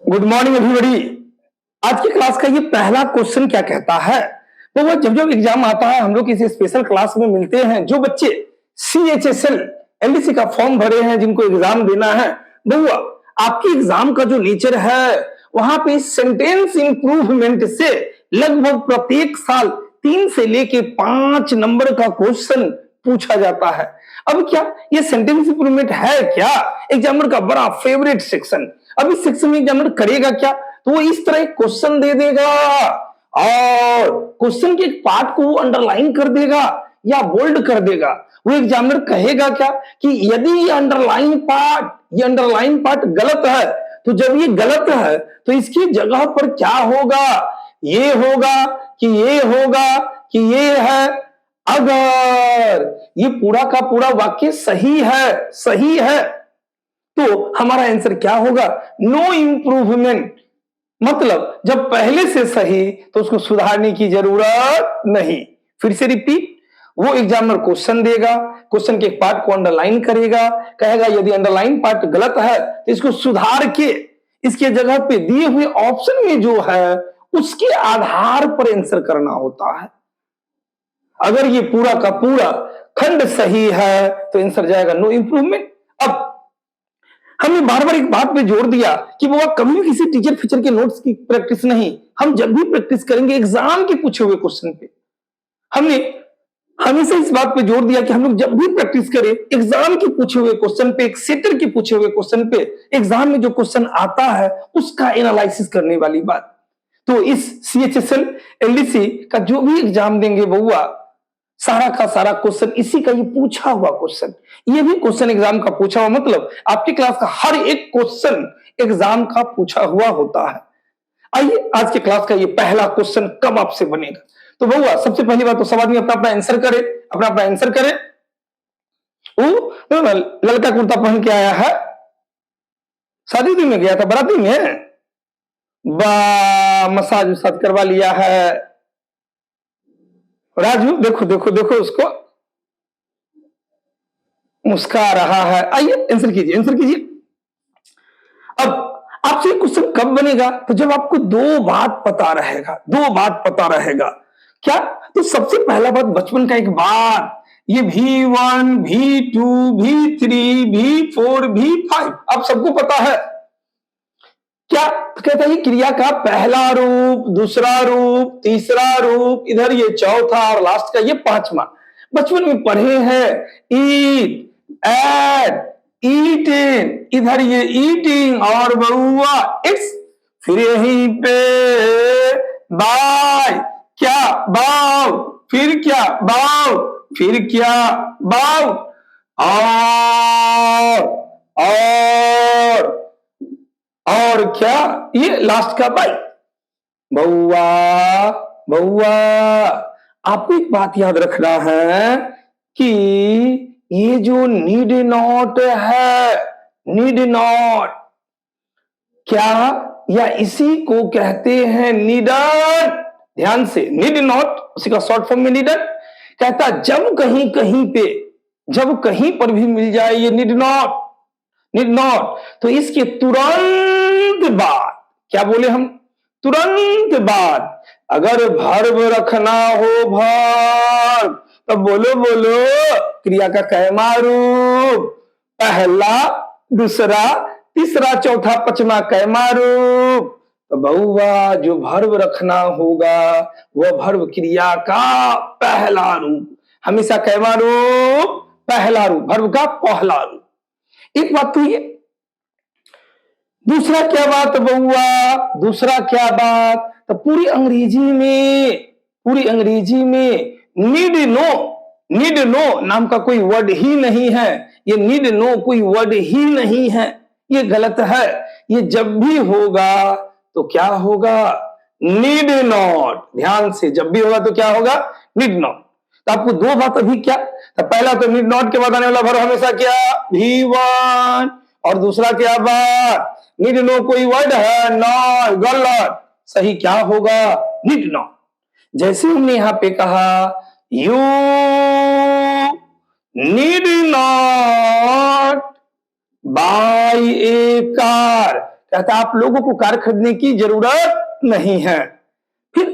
Good morning everybody. आज की class का ये पहला क्वेश्चन क्या कहता है? तो वो जब जब एग्जाम आता है हम लोग किसी स्पेशल क्लास में मिलते हैं। जो बच्चे CHSL LDC का फॉर्म भरे हैं, जिनको एग्जाम देना है, बउआ आपकी एग्जाम का जो नेचर है वहां पे सेंटेंस इंप्रूवमेंट से लगभग प्रत्येक साल 3 से लेके 5 नंबर का क्वेश्चन पूछा जाता है। अब क्या ये सेंटेंस इंप्रूवमेंट है क्या? एग्जामिनर का बड़ा फेवरेट सेक्शन। अब इस सेक्शन में एग्जामिनर करेगा क्या? तो वो इस तरह एक क्वेश्चन दे देगा और क्वेश्चन के एक पार्ट को वो अंडरलाइन कर देगा या बोल्ड कर देगा। वो एग्जामिनर कहेगा क्या कि यदि ये अंडरलाइन पार्ट गलत है, तो जब ये गलत है तो इसकी जगह पर क्या होगा? ये होगा कि ये होगा कि ये है। अगर ये पूरा का पूरा वाक्य सही है तो हमारा आंसर क्या होगा? No improvement. मतलब जब पहले से सही तो उसको सुधारने की जरूरत नहीं। फिर से रिपीट, वो एग्जामिनर क्वेश्चन देगा, क्वेश्चन के एक पार्ट को अंडरलाइन करेगा, कहेगा यदि अंडरलाइन पार्ट गलत है तो इसको सुधार के इसके जगह पे दिए हुए ऑप्शन में जो है उसके आधार पर आंसर करना होता है। अगर ये पूरा का पूरा खंड सही है तो आंसर जाएगा नो इंप्रूवमेंट। अब हमने बार बार एक बात पे जोर दिया कि वो कभी भी किसी टीचर फीचर के नोट्स की प्रैक्टिस नहीं, हम जब भी प्रैक्टिस करेंगे एग्जाम के पूछे हुए क्वेश्चन पे। हमने हमेशा इस बात पे जोर दिया कि हम लोग जब भी प्रैक्टिस करें एग्जाम के पूछे हुए क्वेश्चन पे, एक सेटर के पूछे हुए क्वेश्चन पे, एग्जाम में जो क्वेश्चन आता है उसका एनालिसिस करने वाली बात। तो इस CHSL LDC का जो भी एग्जाम देंगे बउआ, सारा का सारा क्वेश्चन इसी का ये पूछा हुआ क्वेश्चन, ये भी क्वेश्चन एग्जाम का पूछा हुआ, मतलब आपकी क्लास का हर एक क्वेश्चन एग्जाम का पूछा हुआ होता है। आइए आज के क्लास का ये पहला क्वेश्चन कब आपसे बनेगा। तो बउआ सबसे पहली बात तो सब आदमी अपना अपना आंसर करे। वो लड़का कुर्ता पहन के आया है, शादी में गया था, बराती में मसाज उसाज करवा लिया है। राजू देखो देखो देखो उसको, मुस्कुरा रहा है। आइए आंसर कीजिए। अब आपसे क्वेश्चन कब बनेगा? तो जब आपको दो बात पता रहेगा। क्या? तो सबसे पहला बात बचपन का एक बार, ये V1 V2 V3 V4 V5 आप सबको पता है। क्या तो कहता है क्रिया का पहला रूप, दूसरा रूप, तीसरा रूप, इधर ये चौथा और लास्ट का ये पांचवा। बचपन में पढ़े हैं ईट, एट, ईटिंग, इधर ये ईटिंग और बउआ इट्स, फिर यहीं पे बाय, क्या बाव, फिर क्या बाव, फिर क्या बाव, और क्या ये लास्ट का बाई। बउआ आपको एक बात याद रखना है कि ये जो नीड नॉट है, नीड नॉट क्या, या इसी को कहते हैं नीडन। ध्यान से, नीड नॉट उसी का शॉर्ट फॉर्म में नीडन। कहता जब कहीं पर भी मिल जाए ये नीड नॉट तो इसके तुरंत बाद, क्या बोले हम? तुरंत बाद अगर वर्ब रखना हो, वर्ब, तो बोलो क्रिया का कैमा रूप, पहला, दूसरा, तीसरा, चौथा, पांचवा कैमा रूप। तो बउआ जो वर्ब रखना होगा वह वर्ब क्रिया का पहला रूप, हमेशा कैमा रूप, पहला रूप, वर्ब का पहला रूप। एक बात तो ये, दूसरा क्या बात बउआ? तो पूरी अंग्रेजी में नीड नो नाम का कोई वर्ड ही नहीं है। ये नीड नो कोई वर्ड ही नहीं है, ये गलत है। ये जब भी होगा तो क्या होगा? Need not. ध्यान से, जब भी होगा तो क्या होगा? Need not. तो आपको दो बात अभी क्या, तो पहला तो नीड नॉट के बाद आने वाला वर्ब हमेशा क्या? V1। और दूसरा क्या बात? नीड नो कोई वर्ड है? नो, गलत। सही क्या होगा? Need not. जैसे हमने यहां पे कहा you need not buy a car, कहता है आप लोगों को कार खरीदने की जरूरत नहीं है। फिर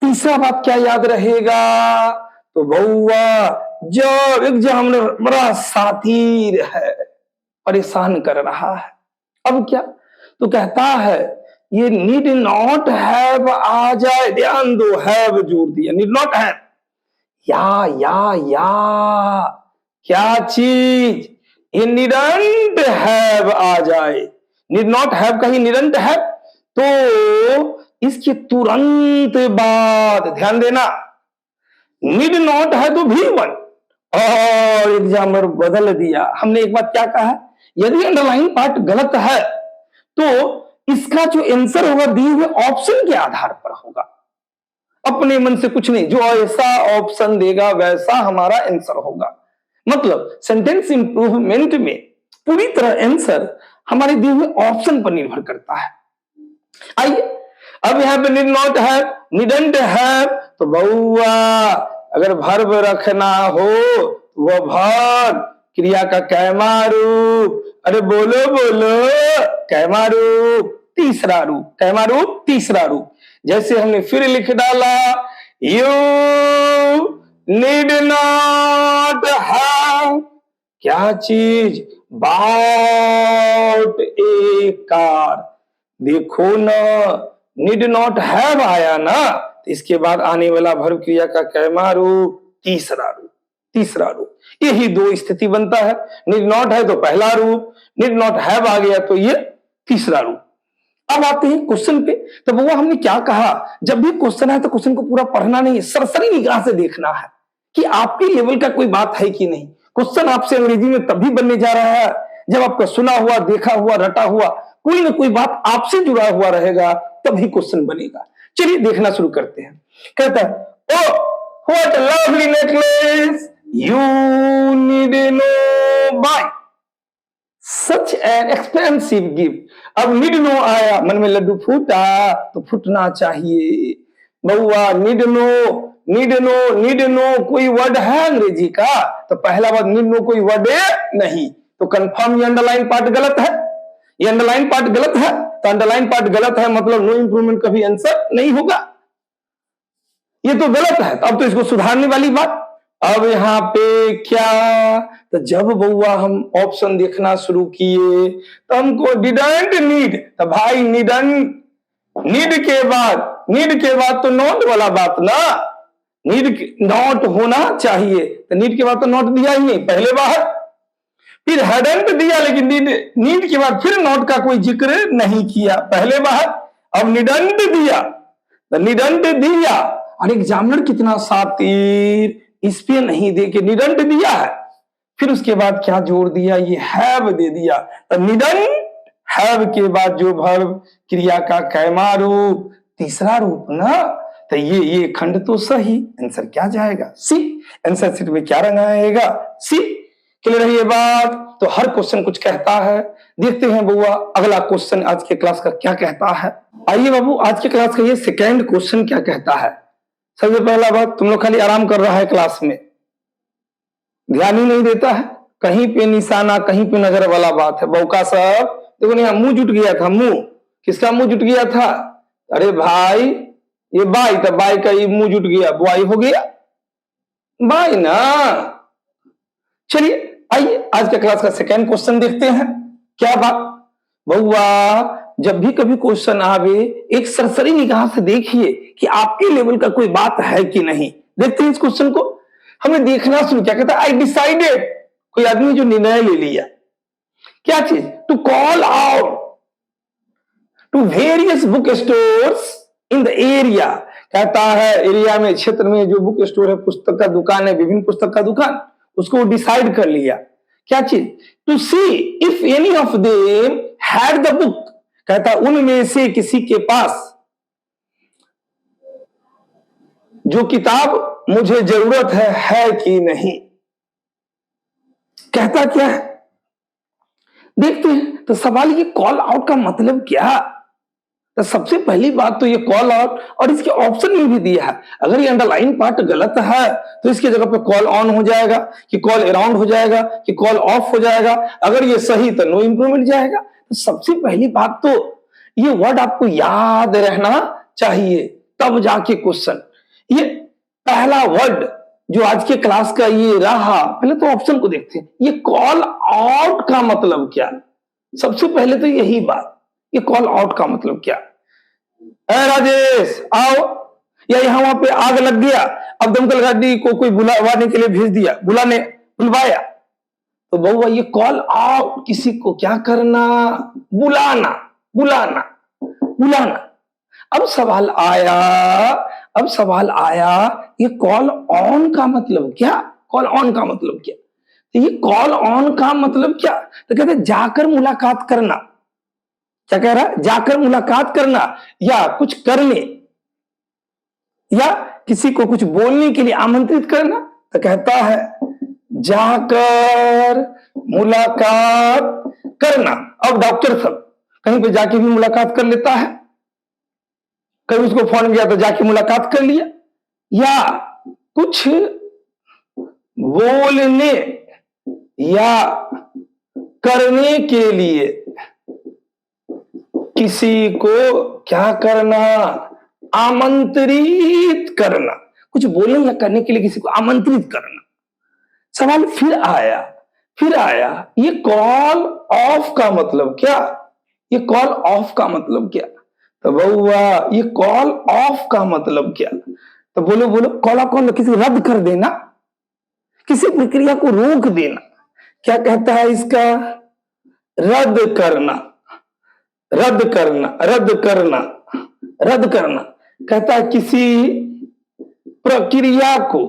तीसरा बात क्या याद रहेगा, तो बउआ जब एग्जामिनर बड़ा सातिर है, परेशान कर रहा है, अब क्या, तो कहता है ये नीड नॉट हैव आ जाए, ध्यान दो, हैव जोड़ दिया, नीड नॉट हैव, या क्या चीज, ये निडंट हैव आ जाए, नीड नॉट हैव का ही निडंट है, तो इसके तुरंत बाद ध्यान देना, नीड नॉट है तो भी वन, और एग्जामिनर बदल दिया। हमने एक बात क्या कहा, यदि अंडरलाइन पार्ट गलत है तो इसका जो आंसर होगा दिए हुए ऑप्शन के आधार पर होगा, अपने मन से कुछ नहीं, जो ऐसा ऑप्शन देगा वैसा हमारा आंसर होगा। मतलब सेंटेंस इंप्रूवमेंट में पूरी तरह आंसर हमारे दिए हुए ऑप्शन पर निर्भर करता है। आइए अब यहां पे नीड नॉट है, निडंट है, तो बउआ अगर वर्ब रखना हो वह वर्ब क्रिया का कैमा रूप, अरे बोलो बोलो, कैमा रूप तीसरा रूप, कैमा रूप तीसरा रूप। जैसे हमने फिर लिख डाला, यू नीड नॉट हैव क्या चीज, बाउट ए कार, देखो ना नीड नॉट हैव आया ना, तो इसके बाद आने वाला वर्ब क्रिया का कैमा रूप तीसरा रूप, तीसरा रूप। यही दो स्थिति बनता है, नीड नॉट है तो पहला रूप, नीड नॉट हैव आ गया तो ये तीसरा रूप। अब आते हैं क्वेश्चन पे, तो वो हमने क्या कहा, जब भी क्वेश्चन है तो क्वेश्चन को पूरा पढ़ना नहीं, सरसरी निगाह से देखना है कि आपके लेवल का कोई बात है कि नहीं। क्वेश्चन आपसे अंग्रेजी में तभी बनने जा रहा है जब आपका सुना हुआ, देखा हुआ, रटा हुआ कोई ना कोई बात आपसे जुड़ा हुआ रहेगा, तभी क्वेश्चन बनेगा। चलिए देखना शुरू करते हैं। कहता है, oh what lovely necklace you need no buy such an expensive gift. अब नीड नो आया, मन में लड्डू फूटा तो फूटना चाहिए। बउआ need no, need no, need no कोई वर्ड है अंग्रेजी का, तो पहला बात नीड नो कोई वर्ड नहीं, तो कंफर्म ये अंडरलाइन पार्ट गलत है, ये अंडरलाइन पार्ट गलत है, तो अंडरलाइन पार्ट गलत है मतलब नो इंप्रूवमेंट कभी आंसर नहीं होगा, ये तो गलत है। तो अब तो इसको सुधारने वाली बात। अब यहां पे क्या, तो जब बउआ हम ऑप्शन देखना शुरू किए तो हमको डिडंट नीड, तो भाई निडंट, नीड के बाद तो नॉट वाला बात ना, नीड नॉट होना चाहिए, तो नीड के बाद तो नॉट दिया ही नहीं, पहले बाहर। फिर हैडंट दिया लेकिन नीड के बाद फिर नॉट का कोई जिक्र नहीं किया, पहले बाहर। अब निडंट दिया, तो निडंट दिया, और एग्जामिनर कितना सातिर, इस पे नहीं दे के निडंट दिया है, फिर उसके बाद क्या जोड़ दिया, ये हैव दे दिया, तो निडंट हैव के बाद जो वर्ब क्रिया का कैमा रूप तीसरा रूप ना, तो ये खंड तो सही, आंसर क्या जाएगा, सी। आंसर सीट में क्या रंग आएगा, सी। क्लियर है ये बात। तो हर क्वेश्चन कुछ कहता है। देखते हैं बुआ अगला क्वेश्चन आज के क्लास का क्या कहता है। आइए बाबू आज के क्लास का ये सेकेंड क्वेश्चन क्या कहता है। सबसे पहला बात, तुम लोग खाली आराम कर रहा है क्लास में, ध्यान ही नहीं देता है, कहीं पे निशाना कहीं पे नजर वाला बात है। बौका साहब देखो नहीं, मुंह जुट गया था, मुंह किसका मुंह जुट गया था, अरे भाई ये बाई, तो बाई का ये मुंह जुट गया, बुआई हो गया बाई ना। चलिए आइए आज के क्लास का सेकेंड क्वेश्चन देखते हैं। क्या बात बउआ, जब भी कभी क्वेश्चन आवे एक सरसरी निगाह से देखिए कि आपके लेवल का कोई बात है कि नहीं। देखते हैं इस क्वेश्चन को, हमें देखना शुरू क्या कहता है, आई डिसाइडेड, कोई आदमी जो निर्णय ले लिया, क्या चीज, to call out to various book stores in the area. कहता है एरिया में, क्षेत्र में जो बुक स्टोर है, पुस्तक का दुकान है, विभिन्न पुस्तक का दुकान, उसको डिसाइड कर लिया, क्या चीज, to see if any of them had the book. कहता उनमें से किसी के पास जो किताब मुझे जरूरत है कि नहीं। कहता क्या है देखते हैं। तो सवाल ये कॉल आउट का मतलब क्या, तो सबसे पहली बात तो ये कॉल आउट, और इसके ऑप्शन में भी दिया है, अगर ये अंडरलाइन पार्ट गलत है तो इसकी जगह पे कॉल ऑन हो जाएगा, कि कॉल अराउंड हो जाएगा, कि कॉल ऑफ हो जाएगा। अगर ये सही तो नो इंप्रूवमेंट जाएगा। तो सबसे पहली बात तो ये वर्ड आपको याद रहना चाहिए, तब जाके क्वेश्चन। ये पहला वर्ड जो आज के क्लास का ये रहा, पहले तो ऑप्शन को देखते हैं। ये कॉल आउट का मतलब क्या? सबसे पहले तो यही बात, ये कॉल आउट का मतलब क्या? राजेश आओ, या यहाँ वहां पे आग लग गया, अब दमकल गाड़ी को कोई बुलाने के लिए भेज दिया, बुलवाया, तो बउआ ये कॉल आउट, किसी को क्या करना? बुलाना, बुलाना, बुलाना। अब सवाल आया ये कॉल ऑन का मतलब क्या? कॉल ऑन का मतलब क्या? तो ये कॉल ऑन का मतलब क्या? तो कहते हैं जाकर मुलाकात करना। क्या कह रहा है? जाकर मुलाकात करना, या कुछ करने, या किसी को कुछ बोलने के लिए आमंत्रित करना। तो कहता है जाकर मुलाकात करना। अब डॉक्टर सब कहीं पे जाके भी मुलाकात कर लेता है, कभी उसको फोन किया तो जाके मुलाकात कर लिया, या कुछ बोलने या करने के लिए किसी को क्या करना? आमंत्रित करना। कुछ बोलने या करने के लिए किसी को आमंत्रित करना। सवाल फिर आया ये कॉल ऑफ का मतलब क्या? ये कॉल ऑफ का मतलब क्या? तो बउआ ये कॉल ऑफ का मतलब क्या? तो बोलो कॉल ऑफ कौन? किसी रद्द कर देना, किसी प्रक्रिया को रोक देना। क्या कहता है इसका? रद्द करना, रद्द करना, रद्द करना, रद्द करना। कहता है किसी प्रक्रिया को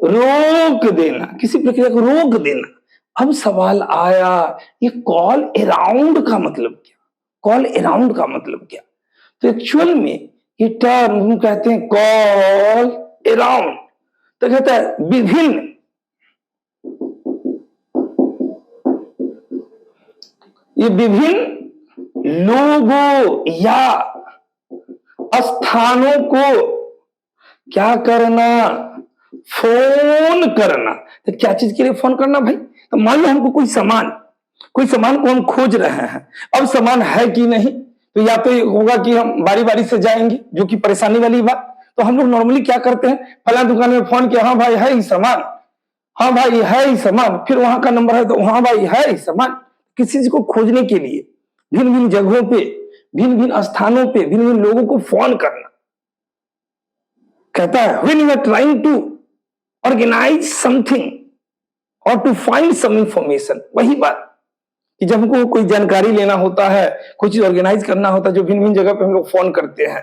रोक देना, किसी प्रक्रिया को रोक देना। अब सवाल आया ये कॉल अराउंड का मतलब क्या? कॉल अराउंड का मतलब क्या? तो एक्चुअल में ये टर्म हम कहते हैं कॉल अराउंड। तो कहता है विभिन्न, ये विभिन्न लोगों या स्थानों को क्या करना? फोन करना। तो क्या चीज के लिए फोन करना भाई? तो मान लो हमको कोई सामान को हम खोज रहे हैं, अब सामान है कि नहीं, तो या तो ये होगा कि हम बारी बारी से जाएंगे, जो कि परेशानी वाली बात। तो हम लोग नॉर्मली क्या करते हैं, फला दुकान में फोन किया, हाँ भाई है ही सामान, हाँ भाई है ही सामान, फिर वहां का नंबर है तो हाँ भाई है ही सामान। किसी चीज को खोजने के लिए भिन्न भिन्न जगहों पे, भिन्न भिन्न स्थानों पे, भिन्न भिन्न लोगों को फोन करना। कहता है when you are trying to organize something or to find some information, वही बात कि जब हमको कोई जानकारी लेना होता है, कोई चीज ऑर्गेनाइज करना होता है, जो भिन्न भिन्न जगह पे हम लोग फोन करते हैं।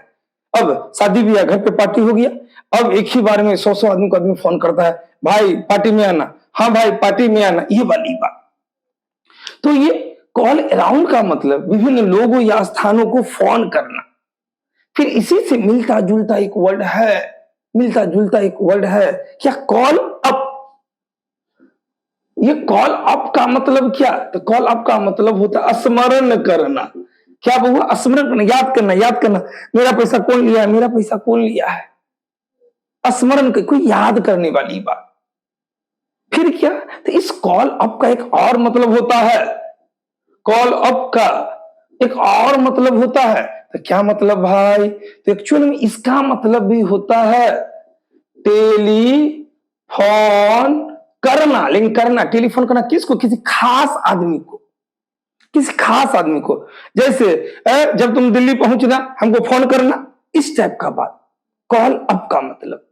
अब शादी ब्याह, घर पे पार्टी हो गया, अब एक ही बार में 100 आदमी को आदमी फोन करता है, भाई पार्टी में आना, हाँ भाई पार्टी में आना, ये वाली बात। तो ये कॉल अराउंड का मतलब विभिन्न लोगों या स्थानों को फोन करना। फिर इसी से मिलता जुलता एक वर्ड है, क्या? Call up. ये कॉल अप का मतलब क्या? तो कॉल अप का मतलब होता है स्मरण करना। क्या बहुआ? स्मरण करना, याद करना, मेरा पैसा कौन लिया है, मेरा पैसा कौन लिया है। स्मरण कर, कोई याद करने वाली बात। फिर क्या? तो इस कॉल अप का एक और मतलब होता है, कॉल अप का एक और मतलब होता है। तो क्या मतलब भाई? तो एक्चुअल में इसका मतलब भी होता है टेलीफोन करना। लेकिन करना, टेलीफोन करना किसको? किसी खास आदमी को, किसी खास आदमी को। जैसे जब तुम दिल्ली पहुंचना हमको फोन करना, इस टाइप का बात कॉल अप का मतलब।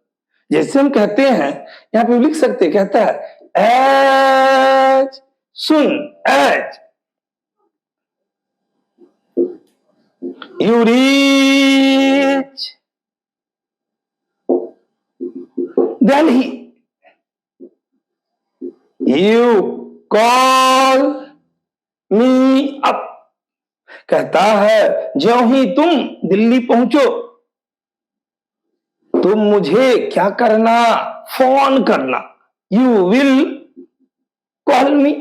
जैसे हम कहते हैं, यहां पे लिख सकते, कहता है as soon, as you reach Delhi, you call me up। कहता है जो ही तुम दिल्ली पहुंचो, तुम मुझे क्या करना? फोन करना। You will call me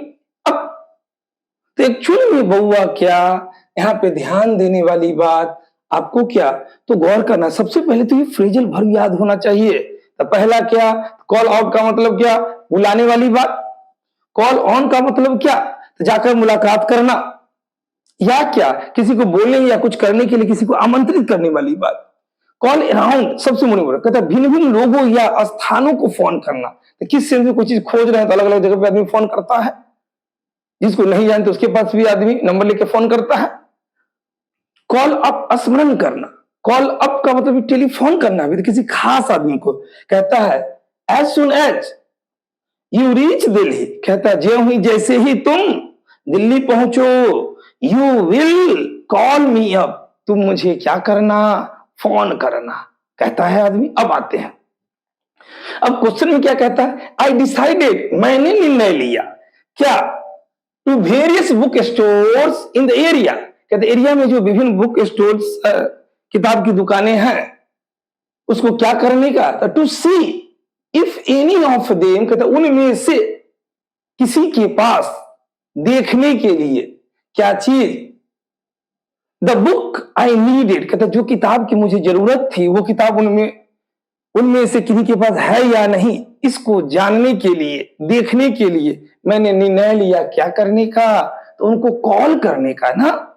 up. तो एक्चुअली में बउआ क्या? यहाँ पे ध्यान देने वाली बात आपको क्या तो गौर करना, सबसे पहले तो ये फ्रेजल वर्ब याद होना चाहिए। तो पहला क्या, कॉल आउट का मतलब क्या, बुलाने वाली बात। कॉल ऑन का मतलब क्या, तो जाकर मुलाकात करना, या क्या किसी को बोलने या कुछ करने के लिए किसी को आमंत्रित करने वाली बात। कॉल अराउंड सबसे मुख्य कहता है भिन्न भिन्न लोगों या स्थानों को फोन करना। तो किस सेंस में कोई चीज खोज रहे हैं तो अलग अलग जगह पे आदमी फोन करता है, जिसको नहीं जानते उसके पास भी आदमी नंबर लेके फोन करता है। कॉल अप स्मरण करना, कॉल अप का मतलब टेलीफोन करना भी तो किसी खास आदमी को। कहता है as soon as you reach Delhi, कहता है ज्यों ही जैसे ही तुम दिल्ली पहुंचो you will call me up, तुम मुझे क्या करना, फोन करना, कहता है आदमी। अब आते हैं, अब क्वेश्चन में क्या कहता है, आई डिसाइडेड, मैंने निर्णय लिया, क्या, to various book stores in the area, कहते एरिया में जो विभिन्न बुक स्टोर्स किताब की दुकानें हैं उसको क्या करने का, to see if any of them, कहते उनमें से किसी के पास देखने के लिए क्या चीज, द बुक आई नीडेड, कहता जो किताब की मुझे जरूरत थी वो किताब उनमें से किसी के पास है या नहीं, इसको जानने के लिए, देखने के लिए मैंने निर्णय लिया क्या करने का, तो उनको कॉल करने का ना।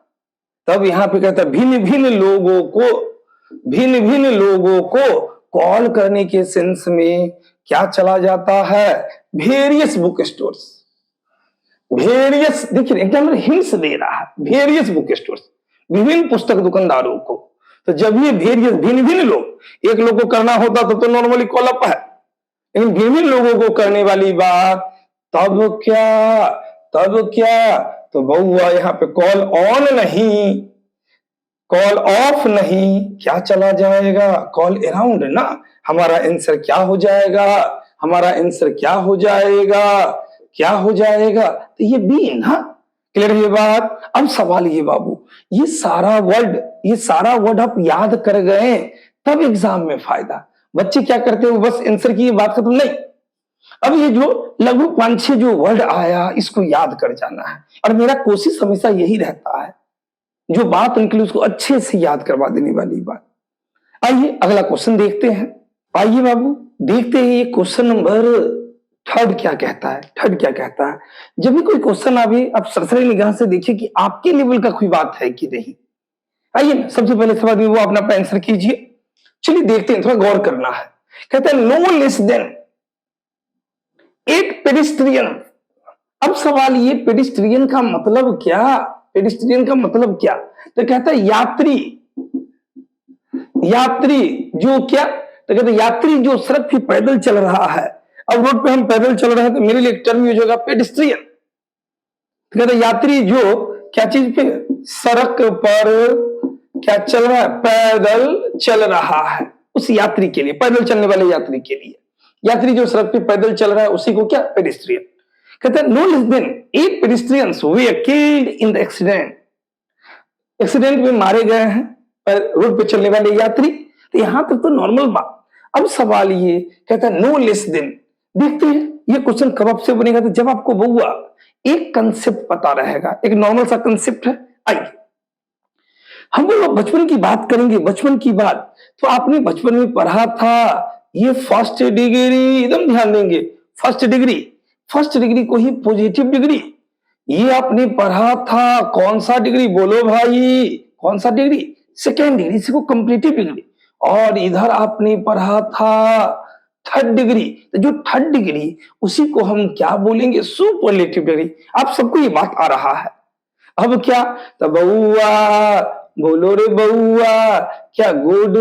तब यहां पे कहता भिन्न भिन्न लोगों को कॉल करने के सेंस में क्या चला जाता है, वेरियस बुक स्टोर्स, वेरियस, देखिए एकदम हिंट्स दे रहा है, वेरियस बुक स्टोर्स, विभिन्न पुस्तक दुकानदारों को। तो जब ये वेरियस भिन्न भिन्न लोग, एक लोग को करना होता तो नॉर्मली कॉल अप है, लेकिन विभिन्न लोगों को करने वाली बात, तब क्या तो बहुआ यहाँ पे कॉल ऑन नहीं, कॉल ऑफ नहीं, क्या चला जाएगा, कॉल अराउंड ना। हमारा आंसर क्या हो जाएगा, हमारा आंसर क्या हो जाएगा, तो ये बी ना। क्लियर ये बात। अब सवाल ये बाबू, ये सारा वर्ड आप याद कर गए तब एग्जाम में फायदा। बच्चे क्या करते हैं, बस आंसर की बात खत्म नहीं, अब ये जो लगभग 5-6 जो वर्ड आया इसको याद कर जाना है। और मेरा कोशिश हमेशा यही रहता है, जो बात निकली उसको अच्छे से याद करवा देने वाली बात। आइए अगला क्वेश्चन देखते हैं। आइए बाबू देखते हैं ये क्वेश्चन नंबर थर्ड क्या कहता है। जब भी कोई क्वेश्चन आवे आप सरसरी निगाह से देखिए कि आपके लेवल का कोई बात है कि नहीं। आइए ना, सबसे पहले सवाल में वो अपना आंसर कीजिए। चलिए देखते हैं, थोड़ा गौर करना है। कहता है नो लेस देन एक पेडिस्ट्रियन। अब सवाल ये पेडिस्ट्रियन का मतलब क्या, तो कहता है यात्री जो क्या, तो कहते हैं यात्री जो सड़क पे पैदल चल रहा है। अब रोड पे हम पैदल चल रहे हैं तो मेरे लिए एक टर्म यूज होगा पेडिस्ट्रियन। तो कहते हैं यात्री जो क्या चीज पे, सड़क पर क्या चल रहा है, पैदल चल रहा है, उस यात्री के लिए, पैदल चलने वाले यात्री के लिए, यात्री जो सड़क पे पैदल चल रहा है उसी को क्या, पेडिस्ट्रियन। कहते हैं no less than 8 pedestrians were killed in the accident में मारे गए हैं रोड पे चलने वाले यात्री। तो यहां तक तो नॉर्मल बात। अब सवाल ये कहता है नो लेस देन। देखते हैं ये क्वेश्चन कब आपसे बनेगा, तो जब आपको बउआ एक कंसेप्ट पता रहेगा, एक नॉर्मल सा कंसेप्ट है। आइए हम लोग बचपन की बात करेंगे, बचपन की बात तो आपने बचपन में पढ़ा था, ये फर्स्ट डिग्री, एकदम ध्यान देंगे, फर्स्ट डिग्री को ही पॉजिटिव डिग्री, ये आपने पढ़ा था। कौन सा डिग्री बोलो भाई, कौन सा डिग्री, सेकेंड डिग्री, इसको कंप्लीटिव डिग्री। और इधर आपने पढ़ा था थर्ड डिग्री, तो जो थर्ड डिग्री उसी को हम क्या बोलेंगे, सुपरलेटिव डिग्री। आप सबको ये बात आ रहा है। अब क्या, तो बउआ बोलो रे बउआ, क्या गुड,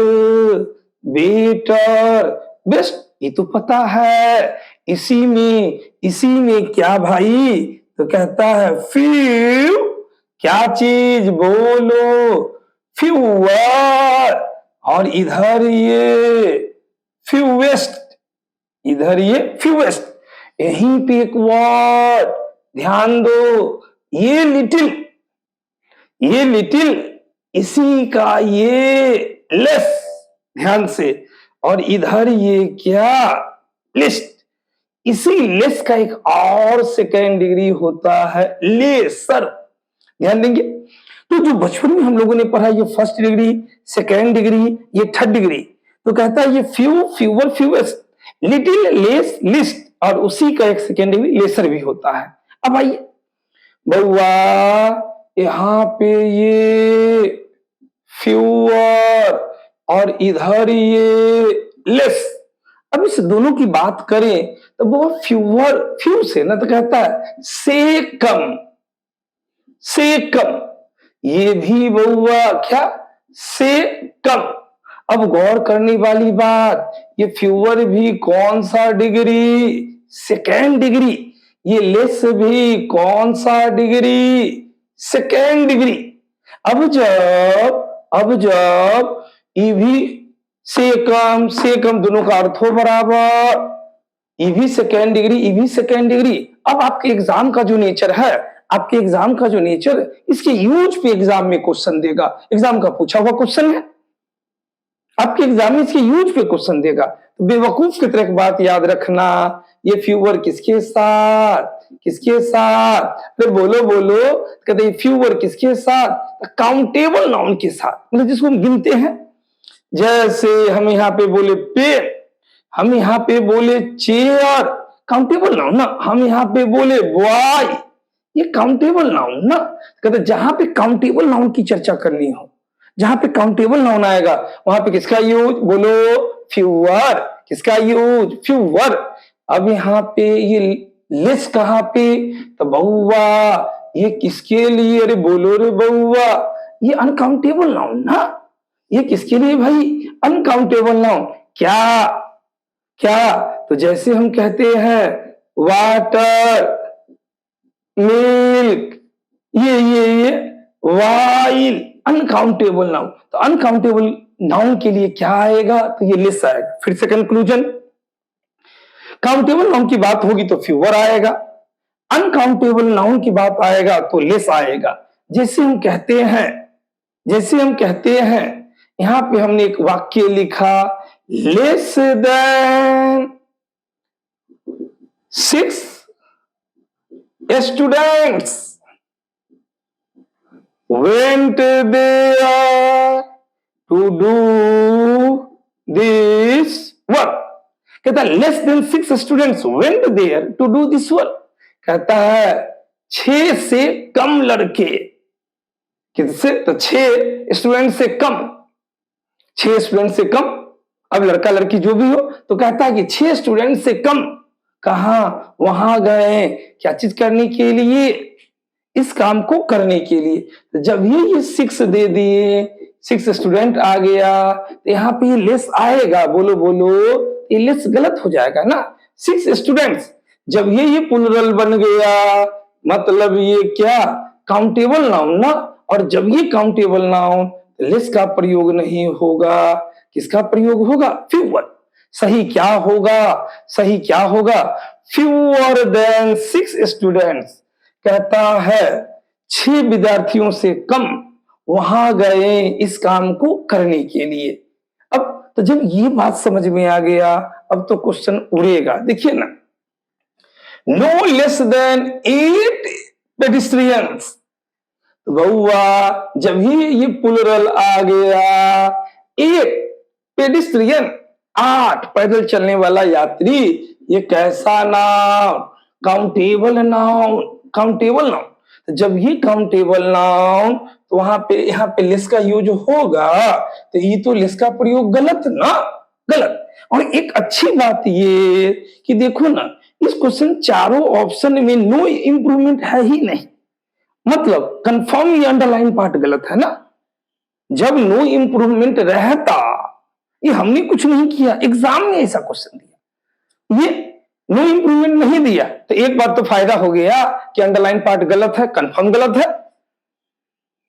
बेटर, बेस्ट, ये तो पता है। इसी में क्या भाई, तो कहता है फ्यू, क्या चीज बोलो, फ्यूअर। और इधर ये फ्यूएस्ट, यहीं पे एक वर्ड ध्यान दो, ये लिटिल, इसी का ये लेस, ध्यान से। और इधर ये क्या, लिस्ट, इसी लेस का एक और सेकेंड डिग्री होता है लेसर, ध्यान देंगे। तो जो बचपन में हम लोगों ने पढ़ा, ये फर्स्ट डिग्री, सेकेंड डिग्री, ये थर्ड डिग्री, तो कहता है ये few, fewer, fewest, little, less, list, और उसी का एक सेकेंड डिग्री लेसर भी होता है। अब आइए बउआ, यहाँ पे ये फ्यूअर और इधर ये लेस। अब इस दोनों की बात करें तो वो फ्यूअर, फ्यू से ना, तो कहता है से कम, से कम, ये भी बउआ क्या, से कम। अब गौर करने वाली बात, ये फ्यूअर भी कौन सा डिग्री, सेकेंड डिग्री, ये लेस भी कौन सा डिग्री, सेकेंड डिग्री। अब जब ये भी से कम दोनों का अर्थ हो बराबर, ये भी सेकेंड डिग्री, ये भी सेकेंड डिग्री। अब आपके एग्जाम का जो नेचर है, आपके एग्जाम का जो नेचर, इसके यूज पे एग्जाम में क्वेश्चन देगा। एग्जाम का पूछा हुआ क्वेश्चन है, आपके एग्जाम में इसके यूज पे क्वेश्चन देगा। तो बेवकूफ की तरह एक बात याद रखना, ये फ्यूअर किसके साथ, किसके साथ, अरे बोलो बोलो, कहते फ्यूअर किसके साथ, काउंटेबल नाउन के साथ, मतलब जिसको हम गिनते हैं। जैसे हम यहाँ पे बोले पेन, हम यहाँ पे बोले चेयर, काउंटेबल नाउन ना। हम यहाँ पे बोले बॉय, ये काउंटेबल नाउन ना। कहते जहां पे काउंटेबल नाउन की चर्चा करनी हो, जहां पे काउंटेबल नाउन आएगा, वहां पे किसका यूज, बोलो फ्यूअर, किसका यूज, फ्यूअर। अब यहाँ पे ये लेस कहां पे, तो बउआ ये किसके लिए, अरे बोलो रे बउआ, ये अनकाउंटेबल नाउन ना। ये किसके लिए भाई, अनकाउंटेबल नाउन। क्या क्या, तो जैसे हम कहते हैं वाटर, मिल्क, ये वाइल, अनकाउंटेबल नाउन। तो अनकाउंटेबल नाउन के लिए क्या आएगा, तो ये लेस आएगा। फिर से कंक्लूजन, काउंटेबल नाउन की बात होगी तो फ्यूअर आएगा, अनकाउंटेबल नाउन की बात आएगा तो लेस आएगा। जैसे हम कहते हैं, यहां पे हमने एक वाक्य लिखा, less than 6 students went there to do this work। कहता है less than 6 students went there to do this work। कहता है 6 से कम लड़के, किससे, तो 6 स्टूडेंट से कम, 6 स्टूडेंट से कम। अब लड़का लड़की जो भी हो, तो कहता है कि 6 स्टूडेंट से कम कहा, वहां गए, क्या चीज करने के लिए, इस काम को करने के लिए। जब ये 6 दे दिए, 6 स्टूडेंट आ गया, तो यहाँ पे ये लेस आएगा, बोलो बोलो, ये लेस गलत हो जाएगा ना। 6 स्टूडेंट्स, जब ये प्लूरल बन गया, मतलब ये क्या, काउंटेबल नाउन ना। और जब ये काउंटेबल नाउन, लेस का प्रयोग नहीं होगा, किसका प्रयोग होगा, फ्यूअर। सही क्या होगा, सही क्या होगा, फ्यूअर देन 6 स्टूडेंट्स। कहता है 6 विद्यार्थियों से कम वहां गए इस काम को करने के लिए। अब तो जब ये बात समझ में आ गया, अब तो क्वेश्चन उड़ेगा। देखिए ना, नो लेस देन 8 पेडिस्ट्रियंस। बउआ जब ही ये प्लूरल आ गया, 8 पेडिस्ट्रियन, 8 पैदल चलने वाला यात्री, ये कैसा noun, countable noun, countable noun. जब ये काउंटेबल नाउन, तो वहां पे, यहाँ पे लेस का यूज होगा, तो ये तो लेस का प्रयोग गलत ना, गलत। और एक अच्छी बात ये कि देखो ना, इस क्वेश्चन चारों ऑप्शन में नो इंप्रूवमेंट है ही नहीं, मतलब कंफर्म ये अंडरलाइन पार्ट गलत है ना। जब नो इंप्रूवमेंट रहता, ये हमने कुछ नहीं किया, एग्जाम में ऐसा क्वेश्चन दिया, ये नो इंप्रूवमेंट नहीं दिया, तो एक बात तो फायदा हो गया कि अंडरलाइन पार्ट गलत है, कंफर्म गलत है।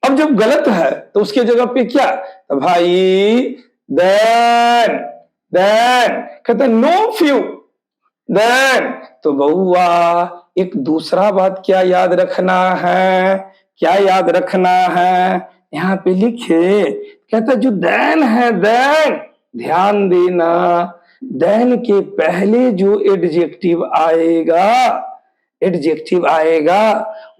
अब जब गलत है तो उसके जगह पे क्या, तो भाई देन कहते नो फ्यू देन। तो बउआ एक दूसरा बात क्या याद रखना है, क्या याद रखना है, यहाँ पे लिखे, कहता जो देन है, देन ध्यान देना, देन के पहले जो एडजेक्टिव आएगा,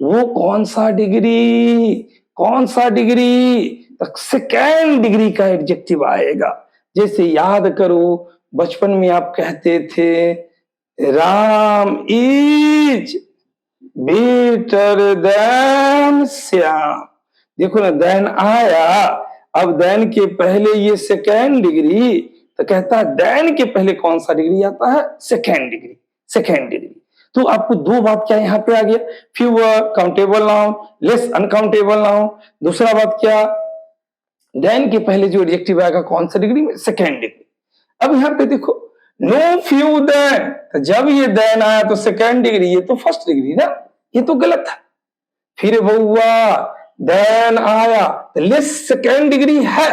वो कौन सा डिग्री, कौन सा डिग्री? तो सेकेंड डिग्री का एडजेक्टिव आएगा। जैसे याद करो, बचपन में आप कहते थे Ram is better than Shyam. देखो ना, देन आया, अब देन के पहले ये सेकेंड डिग्री, तो कहता है देन के पहले कौन सा डिग्री आता है? Second degree. Second degree. तो आपको दो बात क्या यहाँ पे आ गया? Fewer countable noun, less uncountable noun. दूसरा बात क्या? देन के पहले जो एडजेक्टिव आएगा कौन सा डिग्री में? Second degree. अब यहाँ पे देखो, नो फ्यू देन, तो जब ये देन आया तो सेकेंड डिग्री, ये तो फर्स्ट डिग्री ना, ये तो गलत है। फिर हुआ देन आया तो लेस सेकेंड डिग्री है,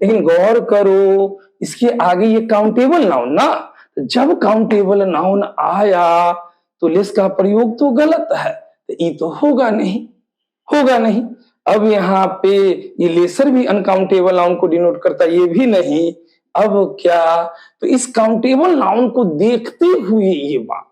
लेकिन गौर करो इसके आगे ये काउंटेबल नाउन ना, तो जब काउंटेबल नाउन आया तो लेस का प्रयोग तो गलत है, तो ये तो होगा नहीं, होगा नहीं। अब यहाँ पे ये लेसर भी अनकाउंटेबल नाउन को डिनोट करता है, ये भी नहीं। अब क्या? तो इस काउंटेबल नाउन को देखते हुए ये बात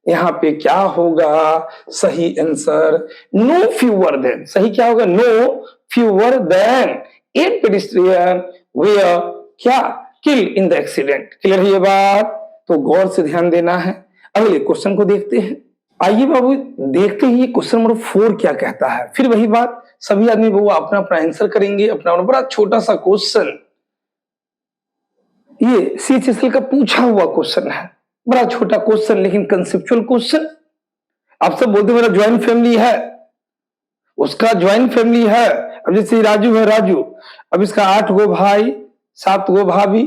यहाँ पे क्या होगा? सही आंसर नो फ्यूअर देन। सही क्या होगा? No fewer than 8 pedestrian were क्या kill in the accident. Clear है ये बात? तो गौर से ध्यान देना है। अगले क्वेश्चन को देखते हैं। आइए बाबू देखते हैं ये क्वेश्चन नंबर 4 क्या कहता है। फिर वही बात, सभी आदमी बाबू अपना अपना आंसर करेंगे, अपना बड़ा छोटा सा क्वेश्चन, ये सीएचएसएल का पूछा हुआ क्वेश्चन है, बड़ा छोटा क्वेश्चन लेकिन कंसेप्चुअल क्वेश्चन। आप सब बोलते मेरा ज्वाइंट फैमिली है, उसका ज्वाइंट फैमिली है। अब जैसे राजू है, राजू, अब इसका 8 गो भाई, 7 गो भाभी,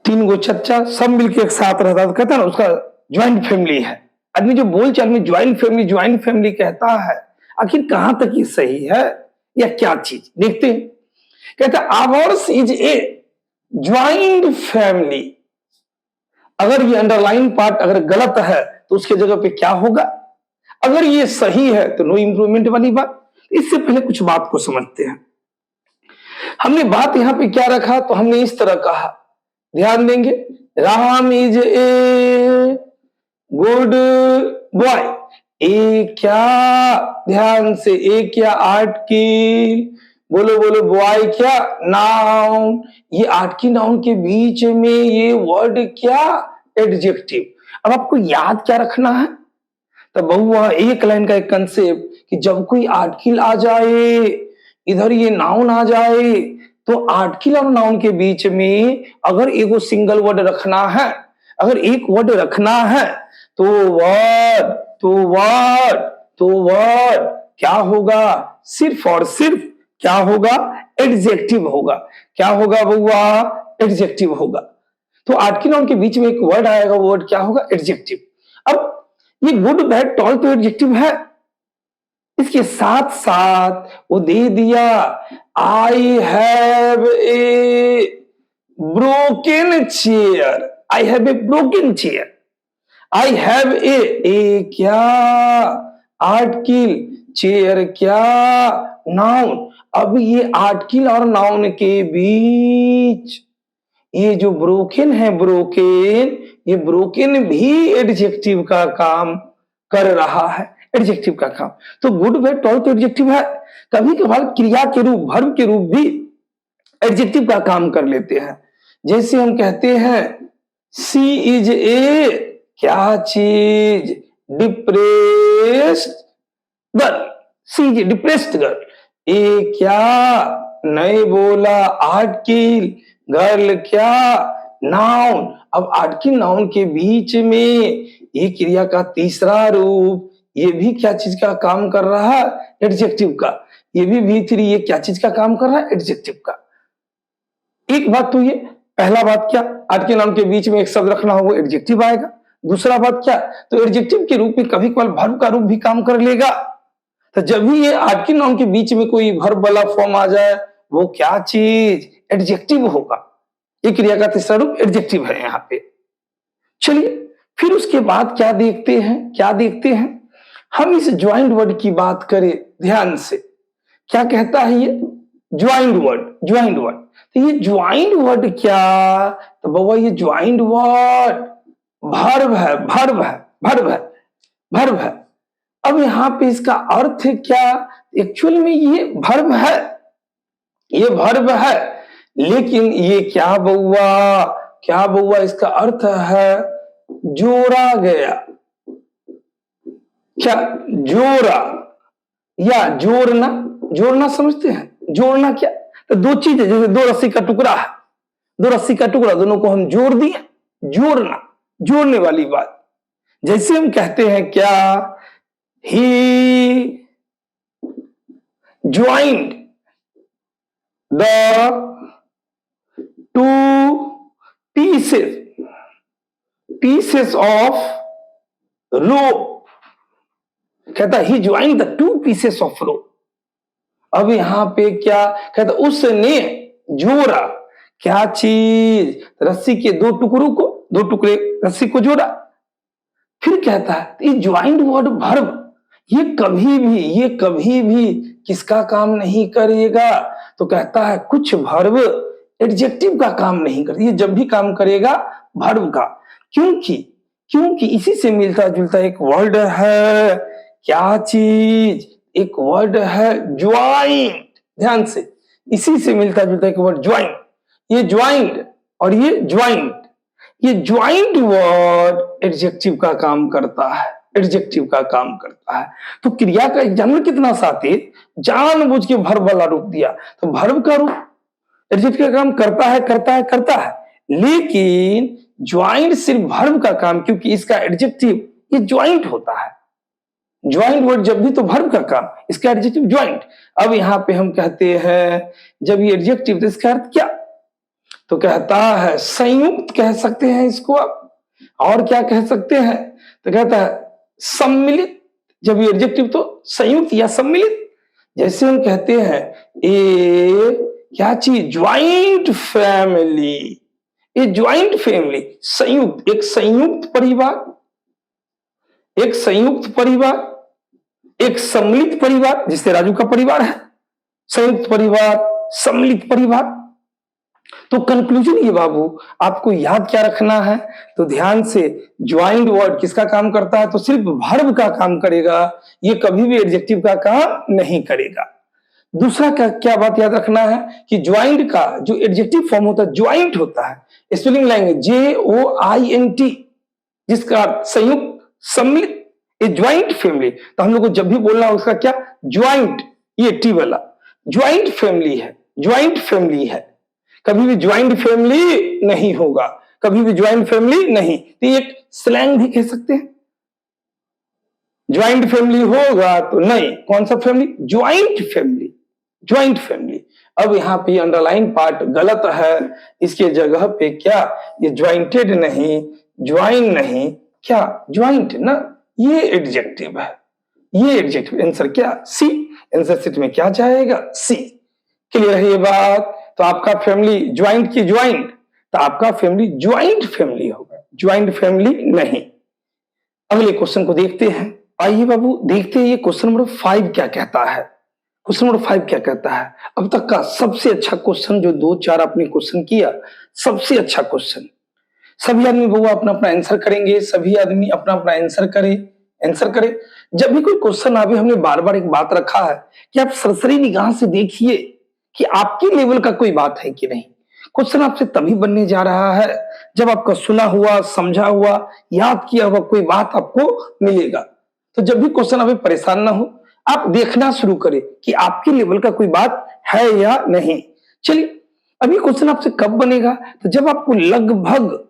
3 गो चच्चा, सब मिलके एक साथ रहता, तो कहता है ना उसका ज्वाइंट फैमिली है। आदमी जो बोल चाल में ज्वाइंट फैमिली कहता है, आखिर कहां तक ये सही है या क्या चीज? देखते हैं। कहता है hours is a joint family. अगर ये अंडरलाइन पार्ट अगर गलत है तो उसके जगह पे क्या होगा? अगर ये सही है तो नो इंप्रूवमेंट वाली बात। इससे पहले कुछ बात को समझते हैं। हमने बात यहां पे क्या रखा? तो हमने इस तरह कहा, ध्यान देंगे, Ram is a good boy. A क्या? ध्यान से, ए क्या? आर्टिकल, बोलो बोलो, बॉय क्या? नाउन। ये आर्टिकल नाउन के बीच में ये वर्ड क्या? एडजेक्टिव। अब आपको याद क्या रखना है? तब बहुआ एक लाइन का एक कंसेप्ट कि जब कोई आर्टिकल आ जाए, इधर ये नाउन आ जाए, तो आर्टिकल और नाउन के बीच में अगर एगो सिंगल वर्ड रखना है, अगर एक वर्ड रखना है, तो वर्ड क्या होगा? सिर्फ और सिर्फ क्या होगा? एडजेक्टिव होगा। क्या होगा बउआ? एडजेक्टिव होगा। तो आर्टिकल नाउन के बीच में एक वर्ड आएगा, वो वर्ड क्या होगा? एडजेक्टिव। अब ये गुड बैड टॉल तो एडजेक्टिव है, इसके साथ साथ वो दे दिया I have a broken chair. I have a broken chair. I have a क्या? आर्टिकल, चेयर क्या? नाउन। अब ये आर्टिकल और नाउन के बीच ये जो ब्रोकन है, ये ब्रोकन भी एडजेक्टिव का काम कर रहा है, एडजेक्टिव का काम। तो गुड बैड टॉल तो एडजेक्टिव है। कभी कभार क्रिया के रूप, वर्ब के रूप भी एडजेक्टिव का काम कर लेते हैं। जैसे हम कहते हैं सी इज ए क्या चीज? Depressed girl. She is depressed girl. A क्या? नहीं बोला, आर्टिकल, गर्ल क्या? नाउन। अब आर्टिकल नाउन के बीच में ये क्रिया का तीसरा रूप, ये भी क्या चीज का काम कर रहा है? एडजेक्टिव का। ये भी V3, ये क्या चीज का काम कर रहा है? एडजेक्टिव का। एक बात तो ये, पहला बात क्या? आर्टिकल नाउन के बीच में एक शब्द रखना हो, वो एडजेक्टिव आएगा। दूसरा बात क्या? तो एडजेक्टिव के रूप में कभी कभार वर्ब का रूप भी काम कर लेगा। तो जब भी ये आर्टिकल नाउन के बीच में कोई वर्ब वाला फॉर्म आ जाए, वो क्या चीज? एडजेक्टिव होगा। ये क्रिया का तीसरा रूप एडजेक्टिव है यहाँ पे। चलिए फिर उसके बाद क्या देखते हैं? हम इस ज्वाइंट वर्ड की बात करें ध्यान से। क्या कहता है ये? Joint word. तो ये ज्वाइंट वर्ड क्या? तो बाबा ये ज्वाइंट वर्ड वर्ब है। अब यहां पे इसका अर्थ क्या? एक्चुअल में ये वर्ब है, ये वर्ब है, लेकिन ये क्या बउआ, क्या बउआ इसका अर्थ है जोड़ा गया। क्या? जोड़ा या जोड़ना, जोड़ना समझते हैं? जोड़ना क्या? तो दो चीजें, जैसे दो रस्सी का टुकड़ा है, दो रस्सी का टुकड़ा, दोनों को हम जोड़ दिए, जोड़ना, जोड़ने वाली बात। जैसे हम कहते हैं क्या, he joined the two pieces of rope. कहता he joined the two pieces of rope. अब यहां पे क्या कहता, उसने जोड़ा क्या चीज? रस्सी के दो टुकड़ों को, दो टुकड़े रस्सी को जोड़ा। फिर कहता है ये ज्वाइंट वर्ड वर्ब, ये कभी भी किसका काम नहीं करेगा? तो कहता है कुछ वर्ब एडजेक्टिव का काम नहीं करती, ये जब भी काम करेगा वर्ब का। क्योंकि क्योंकि इसी से मिलता जुलता एक वर्ड है, क्या चीज? एक वर्ड है ज्वाइंट। ध्यान से, इसी से मिलता जुलता एक वर्ड ज्वाइंट। ये ज्वाइंट और ये ज्वाइंट, ये ज्वाइंट वर्ड एडजेक्टिव का काम करता है, एडजेक्टिव का काम करता है। तो क्रिया का एग्जाम्पल कितना साथी, जानबूझ के वर्ब वाला रूप दिया, तो वर्ब का रूप एडजेक्टिव का काम करता है, करता है, करता है, लेकिन ज्वाइंट सिर्फ वर्ब का काम, क्योंकि इसका एडजेक्टिव ये ज्वाइंट होता है। ज्वाइंट वर्ड जब भी तो वर्ब का काम, इसका एडजेक्टिव ज्वाइंट। अब यहां पे हम कहते हैं जब ये एडजेक्टिव, तो इसका अर्थ क्या? तो कहता है संयुक्त कह सकते हैं इसको आप, और क्या कह सकते हैं? तो कहता है सम्मिलित। जब ये एडजेक्टिव तो संयुक्त या सम्मिलित। जैसे हम कहते हैं ए क्या चीज, ज्वाइंट फैमिली, ये ज्वाइंट फैमिली, संयुक्त, एक संयुक्त परिवार, एक संयुक्त परिवार, एक सम्मिलित परिवार, जिससे राजू का परिवार है, संयुक्त परिवार, सम्मिलित परिवार। तो कंक्लूजन ये बाबू आपको याद क्या रखना है? तो ध्यान से, ज्वाइंट वर्ड किसका काम करता है? तो सिर्फ वर्ब का काम करेगा, ये कभी भी एडजेक्टिव का काम नहीं करेगा। दूसरा क्या बात याद रखना है कि ज्वाइंट का जो एडजेक्टिव फॉर्म होता है ज्वाइंट होता है, स्पेलिंग लैंग्वेज JOINT, जिसका संयुक्त, सम्मिलित, ये ज्वाइंट फैमिली। तो हम लोग को जब भी बोलना हो उसका क्या, ज्वाइंट, ये टी वाला ज्वाइंट फैमिली है, ज्वाइंट फैमिली है, कभी भी ज्वाइंट फैमिली नहीं होगा, कभी भी ज्वाइंट फैमिली नहीं। तो एक स्लैंग भी कह सकते हैं, ज्वाइंट फैमिली होगा तो नहीं, कौन सा family? Joint family, joint family. अब यहां पे अंडरलाइन पार्ट गलत है, इसके जगह पे क्या, ये ज्वाइंटेड नहीं, ज्वाइन नहीं, क्या ज्वाइंट ना, ये एडजेक्टिव है, ये एडजेक्टिव। आंसर क्या, सी। आंसर सीट में क्या जाएगा, सी। क्लियर है ये बात? तो आपका फैमिली ज्वाइंट की ज्वाइंट, तो आपका फैमिली ज्वाइंट फैमिली होगा, ज्वाइंट फैमिली नहीं। अगले क्वेश्चन को देखते हैं। आइए बाबू देखते हैं ये क्वेश्चन नंबर 5 क्या कहता है। क्वेश्चन नंबर 5 क्या कहता है? अब तक का सबसे अच्छा क्वेश्चन, जो 2-4 आपने क्वेश्चन किया, सबसे अच्छा क्वेश्चन। सभी आदमी बउआ अपना अपना आंसर करेंगे, सभी आदमी अपना अपना आंसर करें, आंसर करें। जब भी कोई क्वेश्चन आवे, हमने बार बार एक बात रखा है कि आप सरसरी निगाह से देखिए कि आपके लेवल का कोई बात है कि नहीं। क्वेश्चन आपसे तभी बनने जा रहा है जब आपका सुना हुआ, समझा हुआ, याद किया हुआ कोई बात आपको मिलेगा। तो जब भी क्वेश्चन आवे परेशान ना हो, आप देखना शुरू करें कि आपके लेवल का कोई बात है या नहीं। चलिए, अभी क्वेश्चन आपसे कब बनेगा? तो जब आपको लगभग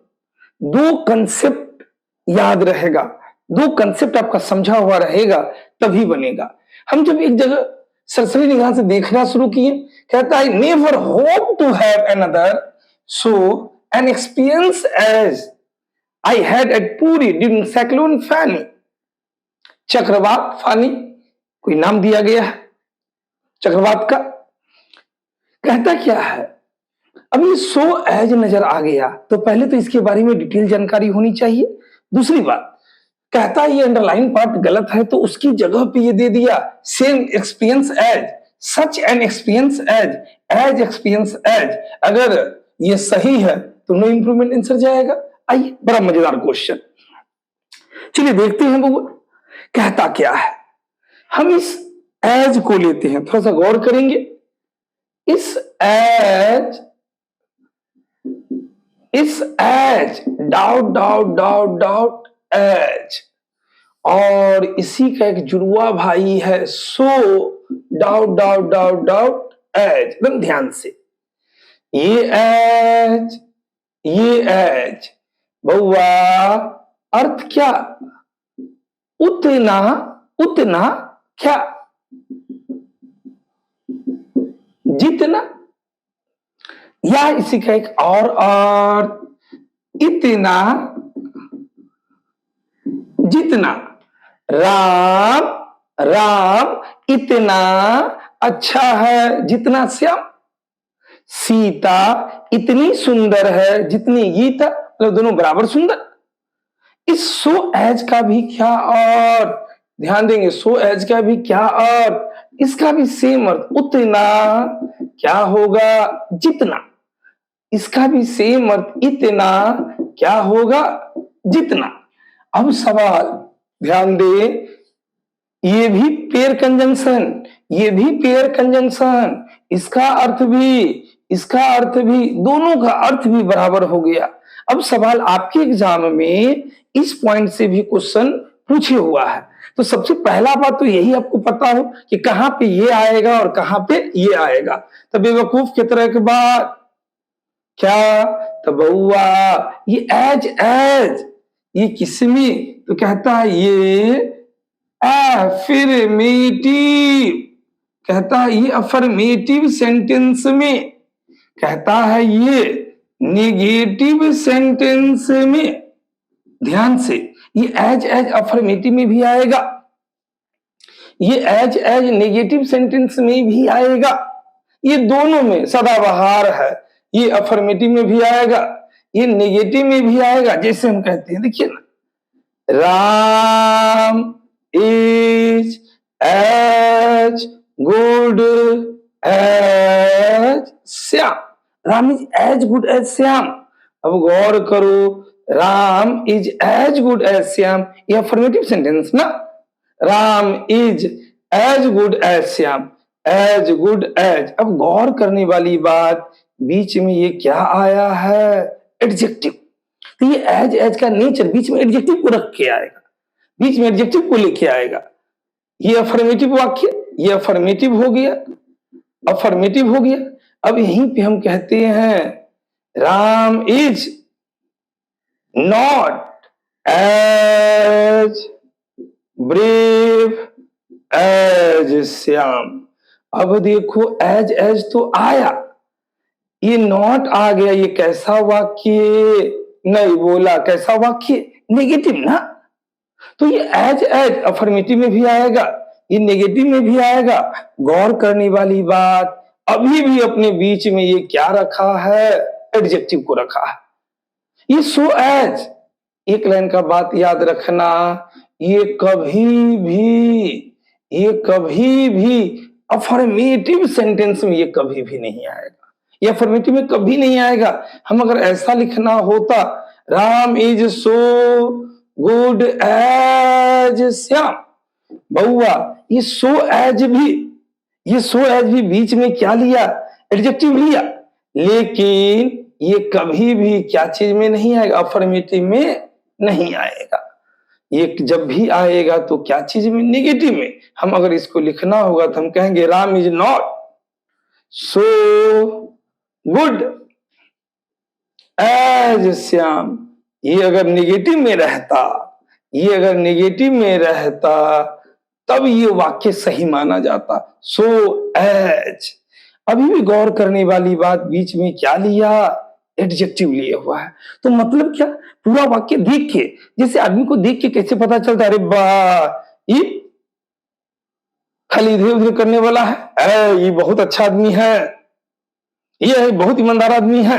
2 कंसेप्ट याद रहेगा, 2 कंसेप्ट आपका समझा हुआ रहेगा, तभी बनेगा। हम जब एक जगह सरसरी निगाह से देखना शुरू किए, कहता है never hope to have another so an experience as I had at Puri during cyclone Fani. चक्रवात फानी कोई नाम दिया गया है चक्रवात का। कहता क्या है, अब ये सो एज नजर आ गया तो पहले तो इसके बारे में डिटेल जानकारी होनी चाहिए। दूसरी बात, कहता है ये अंडरलाइन पार्ट गलत है, तो उसकी जगह पे ये दे दिया same experience as, such an experience as, as experience as. अगर ये सही है तो नो इंप्रूवमेंट आंसर जाएगा। आइए, बड़ा मजेदार क्वेश्चन, चलिए देखते हैं बबुआ कहता क्या है। हम इस एज को लेते हैं, थोड़ा सा गौर करेंगे। इस as doubt doubt doubt doubt as, और इसी का एक जुड़वा भाई है so doubt doubt doubt doubt as. एकदम ध्यान से, ये एज बउआ अर्थ क्या? उतना, उतना क्या? जितना, या इसी का एक और अर्थ इतना जितना। राम राम इतना अच्छा है जितना श्याम। सीता इतनी सुंदर है जितनी गीता, मतलब दोनों बराबर सुंदर। इस सो एज का भी क्या अर्थ, ध्यान देंगे, सो एज का भी क्या अर्थ, इसका भी सेम अर्थ। उतना क्या होगा? जितना। इसका भी सेम अर्थ, इतना क्या होगा? जितना। अब सवाल ध्यान दे, ये भी पेयर कंजंक्शन, ये भी पेयर कंजंक्शन, इसका अर्थ भी, इसका अर्थ भी, दोनों का अर्थ भी बराबर हो गया। अब सवाल आपके एग्जाम में इस पॉइंट से भी क्वेश्चन पूछे हुआ है, तो सबसे पहला बात तो यही आपको पता हो कि कहां पे ये आएगा और कहां पे ये आएगा। तो बेवकूफ की तरह की बात क्या? तो बउआ ये एज ये किसमें? तो कहता है ये अफर्मेटिव, कहता है ये अफर्मेटिव सेंटेंस में, कहता है ये नेगेटिव सेंटेंस में। ध्यान से, ये एज अफर्मेटिव में भी आएगा, ये एज नेगेटिव सेंटेंस में भी आएगा, ये दोनों में सदाबहार है। ये अफर्मेटिव में भी आएगा, ये नेगेटिव में भी आएगा। जैसे हम कहते हैं, देखिए ना, Ram is as good as Shyam. Ram is as good as Shyam. अब गौर करो, Ram is as good as Shyam, ये अफर्मेटिव सेंटेंस ना। Ram is as good as Shyam, as good as. अब गौर करने वाली बात, बीच में ये क्या आया है? एडजेक्टिव। तो ये एज का नेचर बीच में एडजेक्टिव को रख के आएगा, बीच में एडजेक्टिव को लेके आएगा। ये अफर्मेटिव वाक्य, ये अफर्मेटिव हो गया, अफर्मेटिव हो गया। अब यहीं पे हम कहते हैं Ram is not as brave as Shyam. अब देखो, एज तो आया, ये नॉट आ गया, ये कैसा वाक्य? नहीं बोला, कैसा वाक्य? नेगेटिव ना। तो ये एज अफर्मेटिव में भी आएगा, ये नेगेटिव में भी आएगा। गौर करने वाली बात, अभी भी अपने बीच में ये क्या रखा है? एडजेक्टिव को रखा है। ये सो एज, एक लाइन का बात याद रखना, ये कभी भी अफर्मेटिव सेंटेंस में ये कभी भी नहीं आएगा, ये अफर्मेटिव में कभी नहीं आएगा। हम अगर ऐसा लिखना होता, Ram is so good as Shyam, बउआ ये सो एज भी बीच में क्या लिया? एडजेक्टिव लिया। लेकिन ये कभी भी क्या चीज में नहीं आएगा? अफर्मेटिव में नहीं आएगा। ये जब भी आएगा तो क्या चीज में? नेगेटिव में। हम अगर इसको लिखना होगा तो हम कहेंगे Ram is not so good as Shyam. ये अगर नेगेटिव में रहता, तब ये वाक्य सही माना जाता, सो एज। अभी भी गौर करने वाली बात, बीच में क्या लिया? एडजेक्टिव लिया हुआ है। तो मतलब क्या? पूरा वाक्य देख के, जैसे आदमी को देख के कैसे पता चलता है, अरे वाह ये खाली इधर उधर करने वाला है, ये बहुत अच्छा आदमी है, ये बहुत ईमानदार आदमी है।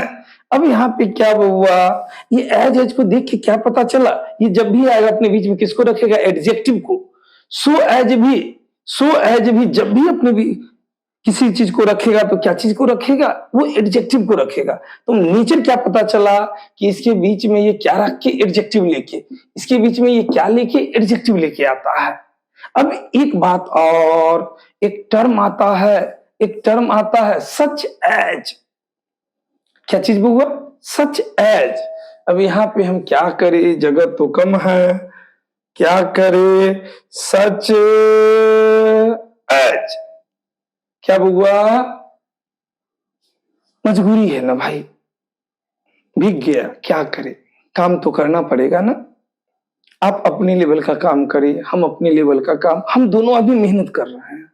अब यहाँ पे क्या हुआ? ये एज को देख के क्या पता चला? ये जब भी आएगा अपने बीच में किसको रखेगा? एडजेक्टिव को। सो एज भी जब भी अपने भी किसी चीज को रखेगा तो क्या चीज को रखेगा? वो एडजेक्टिव को रखेगा। तो नेचर क्या पता चला कि इसके बीच में ये क्या रख के? एडजेक्टिव लेके, इसके बीच में ये क्या लेके? एडजेक्टिव लेके आता है। अब एक बात और, एक टर्म आता है सच एज। क्या चीज हुआ? Such as. अब यहां पे हम क्या करें, जगह तो कम है, क्या करें? Such as. क्या हुआ? मजबूरी है ना भाई, भीग गया, क्या करे, काम तो करना पड़ेगा ना। आप अपने लेवल का काम करिए, हम अपने लेवल का काम, हम दोनों अभी मेहनत कर रहे हैं।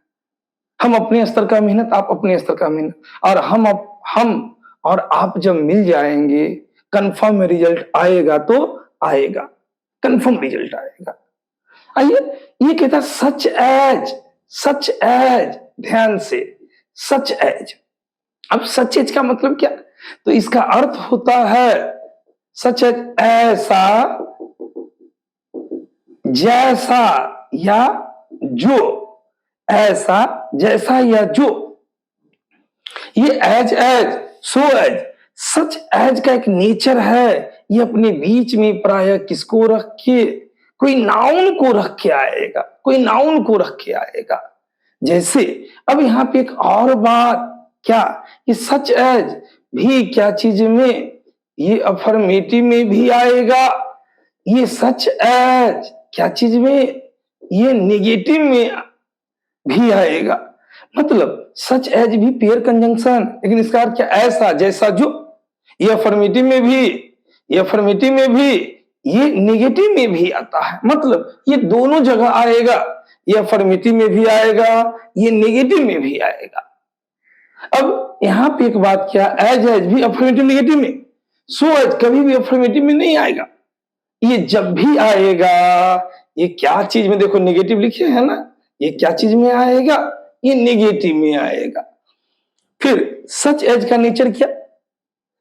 हम अपने स्तर का मेहनत, आप अपने स्तर का मेहनत, और हम और आप जब मिल जाएंगे, कंफर्म रिजल्ट आएगा तो आएगा, कंफर्म रिजल्ट आएगा। आइए, ये कहता सच एज, सच एज, ध्यान से, सच एज। अब सच एज का मतलब क्या? तो इसका अर्थ होता है सच एज, ऐसा, जैसा या जो, ऐसा, जैसा या जो। ये as, so as, such as का एक नेचर है। ये अपने बीच में प्राय किसको रख के, कोई नाउन को रख के आएगा, कोई नाउन को रख के आएगा। जैसे अब यहां पे एक और बात, क्या? ये सच एज भी क्या चीज में, ये अफर्मेटिव में भी आएगा। ये सच एज क्या चीज में, ये नेगेटिव में भी आएगा। मतलब सच एज भी पेयर कंजंक्शन, लेकिन इसका अर्थ क्या? ऐसा, जैसा, जो। ये अफर्मेटिव में भी, ये अफर्मेटिव में भी, ये नेगेटिव में भी आता है। मतलब ये दोनों जगह आएगा, ये अफर्मेटिव में भी आएगा, ये नेगेटिव में भी आएगा। अब यहां पे एक बात, क्या? एज भी अफर्मेटिव नेगेटिव में, सो एज कभी भी अफर्मेटिव में नहीं आएगा। ये जब भी आएगा, ये क्या चीज में, देखो नेगेटिव लिखे है ना, ये क्या चीज में आएगा? ये नेगेटिव में आएगा। फिर सच एज का नेचर क्या?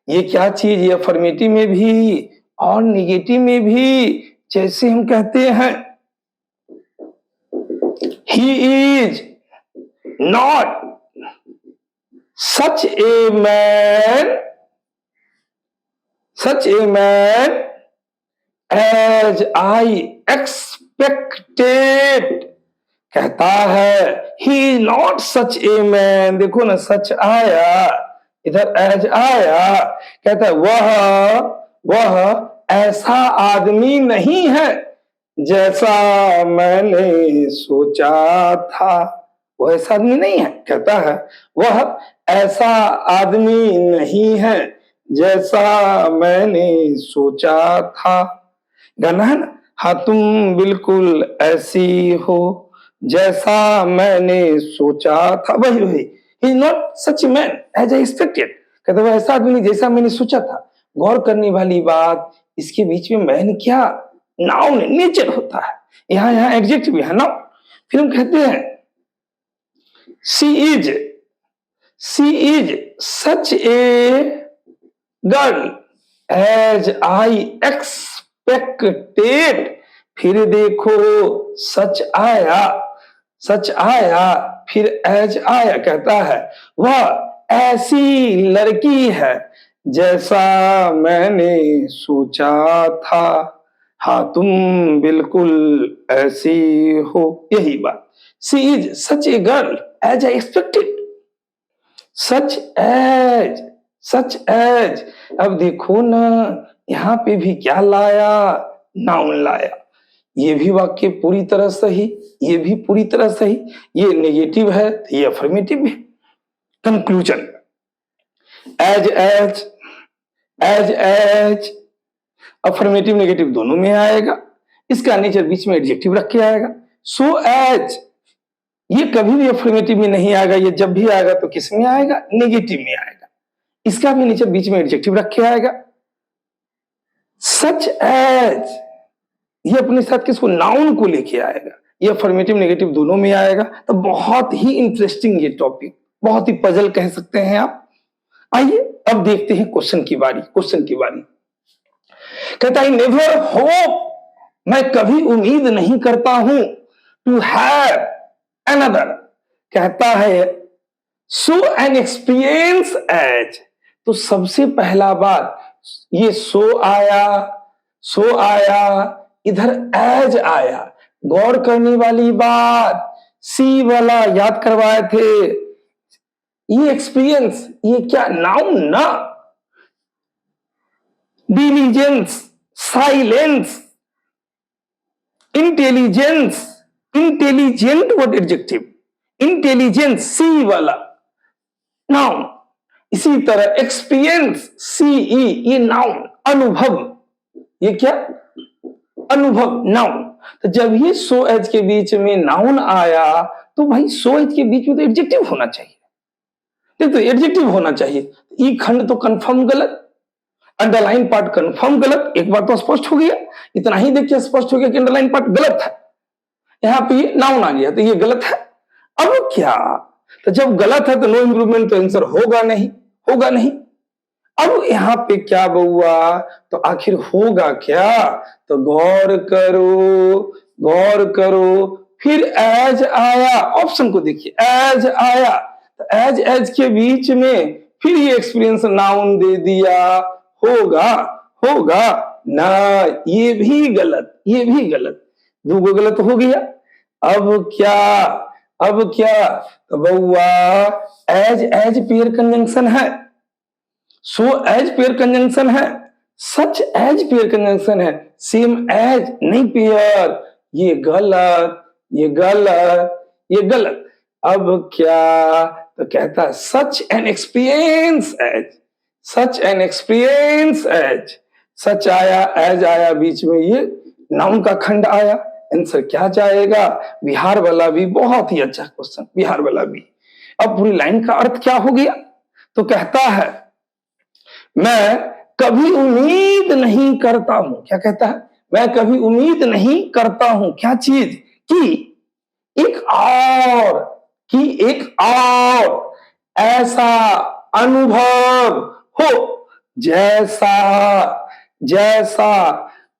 ये क्या चीज, ये अफर्मेटिव में भी और नेगेटिव में भी। जैसे हम कहते हैं he is not such a man, such a man as I expected. कहता है he is not such a man. देखो ना, सच आया, इधर एज आया। कहता है वह ऐसा आदमी नहीं है जैसा मैंने सोचा था। वो ऐसा आदमी नहीं है, कहता है वह ऐसा आदमी नहीं है जैसा मैंने सोचा था। गाना है ना, हाँ तुम बिल्कुल ऐसी हो जैसा मैंने सोचा था। वही वही, he is not such man as I expected. कहते वो ऐसा आदमी नहीं जैसा मैंने सोचा था। गौर करने वाली बात, इसके बीच में मैन क्या, नाउन, नेचर होता है। यहाँ एडजेक्टिव है नाउन। फिर हम कहते हैं she is, she is such a girl as I expected. फिर देखो सच आया, सच आया, फिर एज आया। कहता है वह ऐसी लड़की है जैसा मैंने सोचा था। हाँ तुम बिल्कुल ऐसी हो, यही बात। She is such a girl as I expected, such as, such as. अब देखो ना, यहां पे भी क्या लाया, नाउन लाया। ये भी वाक्य पूरी तरह सही, ये भी पूरी तरह सही। ये नेगेटिव है, ये अफर्मेटिव है। Conclusion, as as, as as affirmative negative दोनों में आएगा। इसका नेचर बीच में एडजेक्टिव रख के आएगा। सो एज ये कभी भी अफर्मेटिव में नहीं आएगा, ये जब भी आएगा तो किस में आएगा, नेगेटिव में आएगा। इसका भी नेचर बीच में एडजेक्टिव रख के आएगा। सच एज ये अपने साथ किसको, नाउन को लेके आएगा। ये अफर्मेटिव नेगेटिव दोनों में आएगा। तो बहुत ही इंटरेस्टिंग ये टॉपिक, बहुत ही पजल कह सकते हैं आप। आइए अब देखते हैं क्वेश्चन की बारी, क्वेश्चन की बारी। कहता है नेवर होप, मैं कभी उम्मीद नहीं करता हूं, टू हैव अनदर। कहता है सो एन एक्सपीरियंस एज। तो सबसे पहला बात, ये सो आया, सो आया, इधर एज आया। गौर करने वाली बात, सी वाला याद करवाए थे। ये एक्सपीरियंस, ये क्या नाउन ना, diligence, silence, intelligence, intelligent what adjective, intelligence सी वाला नाउन। इसी तरह एक्सपीरियंस सीई ये नाउन, अनुभव ये क्या, अनुभव नाउन। तो जब ये सो एज के बीच में नाउन आया तो भाई सो एज के बीच में तो एडजेक्टिव होना चाहिए, तो एडजेक्टिव होना चाहिए। ई खंड तो कंफर्म गलत, अंडरलाइन पार्ट कंफर्म गलत, एक बार तो स्पष्ट हो गया, इतना ही देखिए स्पष्ट हो गया कि अंडरलाइन पार्ट गलत है। यहां पे ये नाउन आ गया तो ये गलत है। अब क्या, तो जब गलत है तो नो इंप्रूवमेंट, तो आंसर होगा नहीं, होगा नहीं। अब यहां पे क्या हुआ, तो आखिर होगा क्या, तो गौर करो, गौर करो। फिर एज आया, ऑप्शन को देखिए, एज आया तो एज एज के बीच में फिर ये एक्सपीरियंस नाउन दे दिया, होगा, होगा ना, ये भी गलत, ये भी गलत, दूगो गलत हो गया। अब क्या, अब क्या, तो बउआ एज पेयर कंजंक्शन है, सो एज पेयर कंजंक्शन है, सच एज पेयर कंजंक्शन है, सेम एज नहीं पेयर, ये गलत, ये गलत, ये गलत। अब क्या, तो कहता है such an experience as, such an experience as, such आया, एज आया, बीच में ये नाउन का खंड आया, आंसर क्या जाएगा, बिहार वाला भी बहुत ही अच्छा क्वेश्चन, बिहार वाला भी। अब पूरी लाइन का अर्थ क्या हो गया, तो कहता है मैं कभी उम्मीद नहीं करता हूं, क्या कहता है, मैं कभी उम्मीद नहीं करता हूं, क्या चीज, कि एक और, कि एक और ऐसा अनुभव हो जैसा, जैसा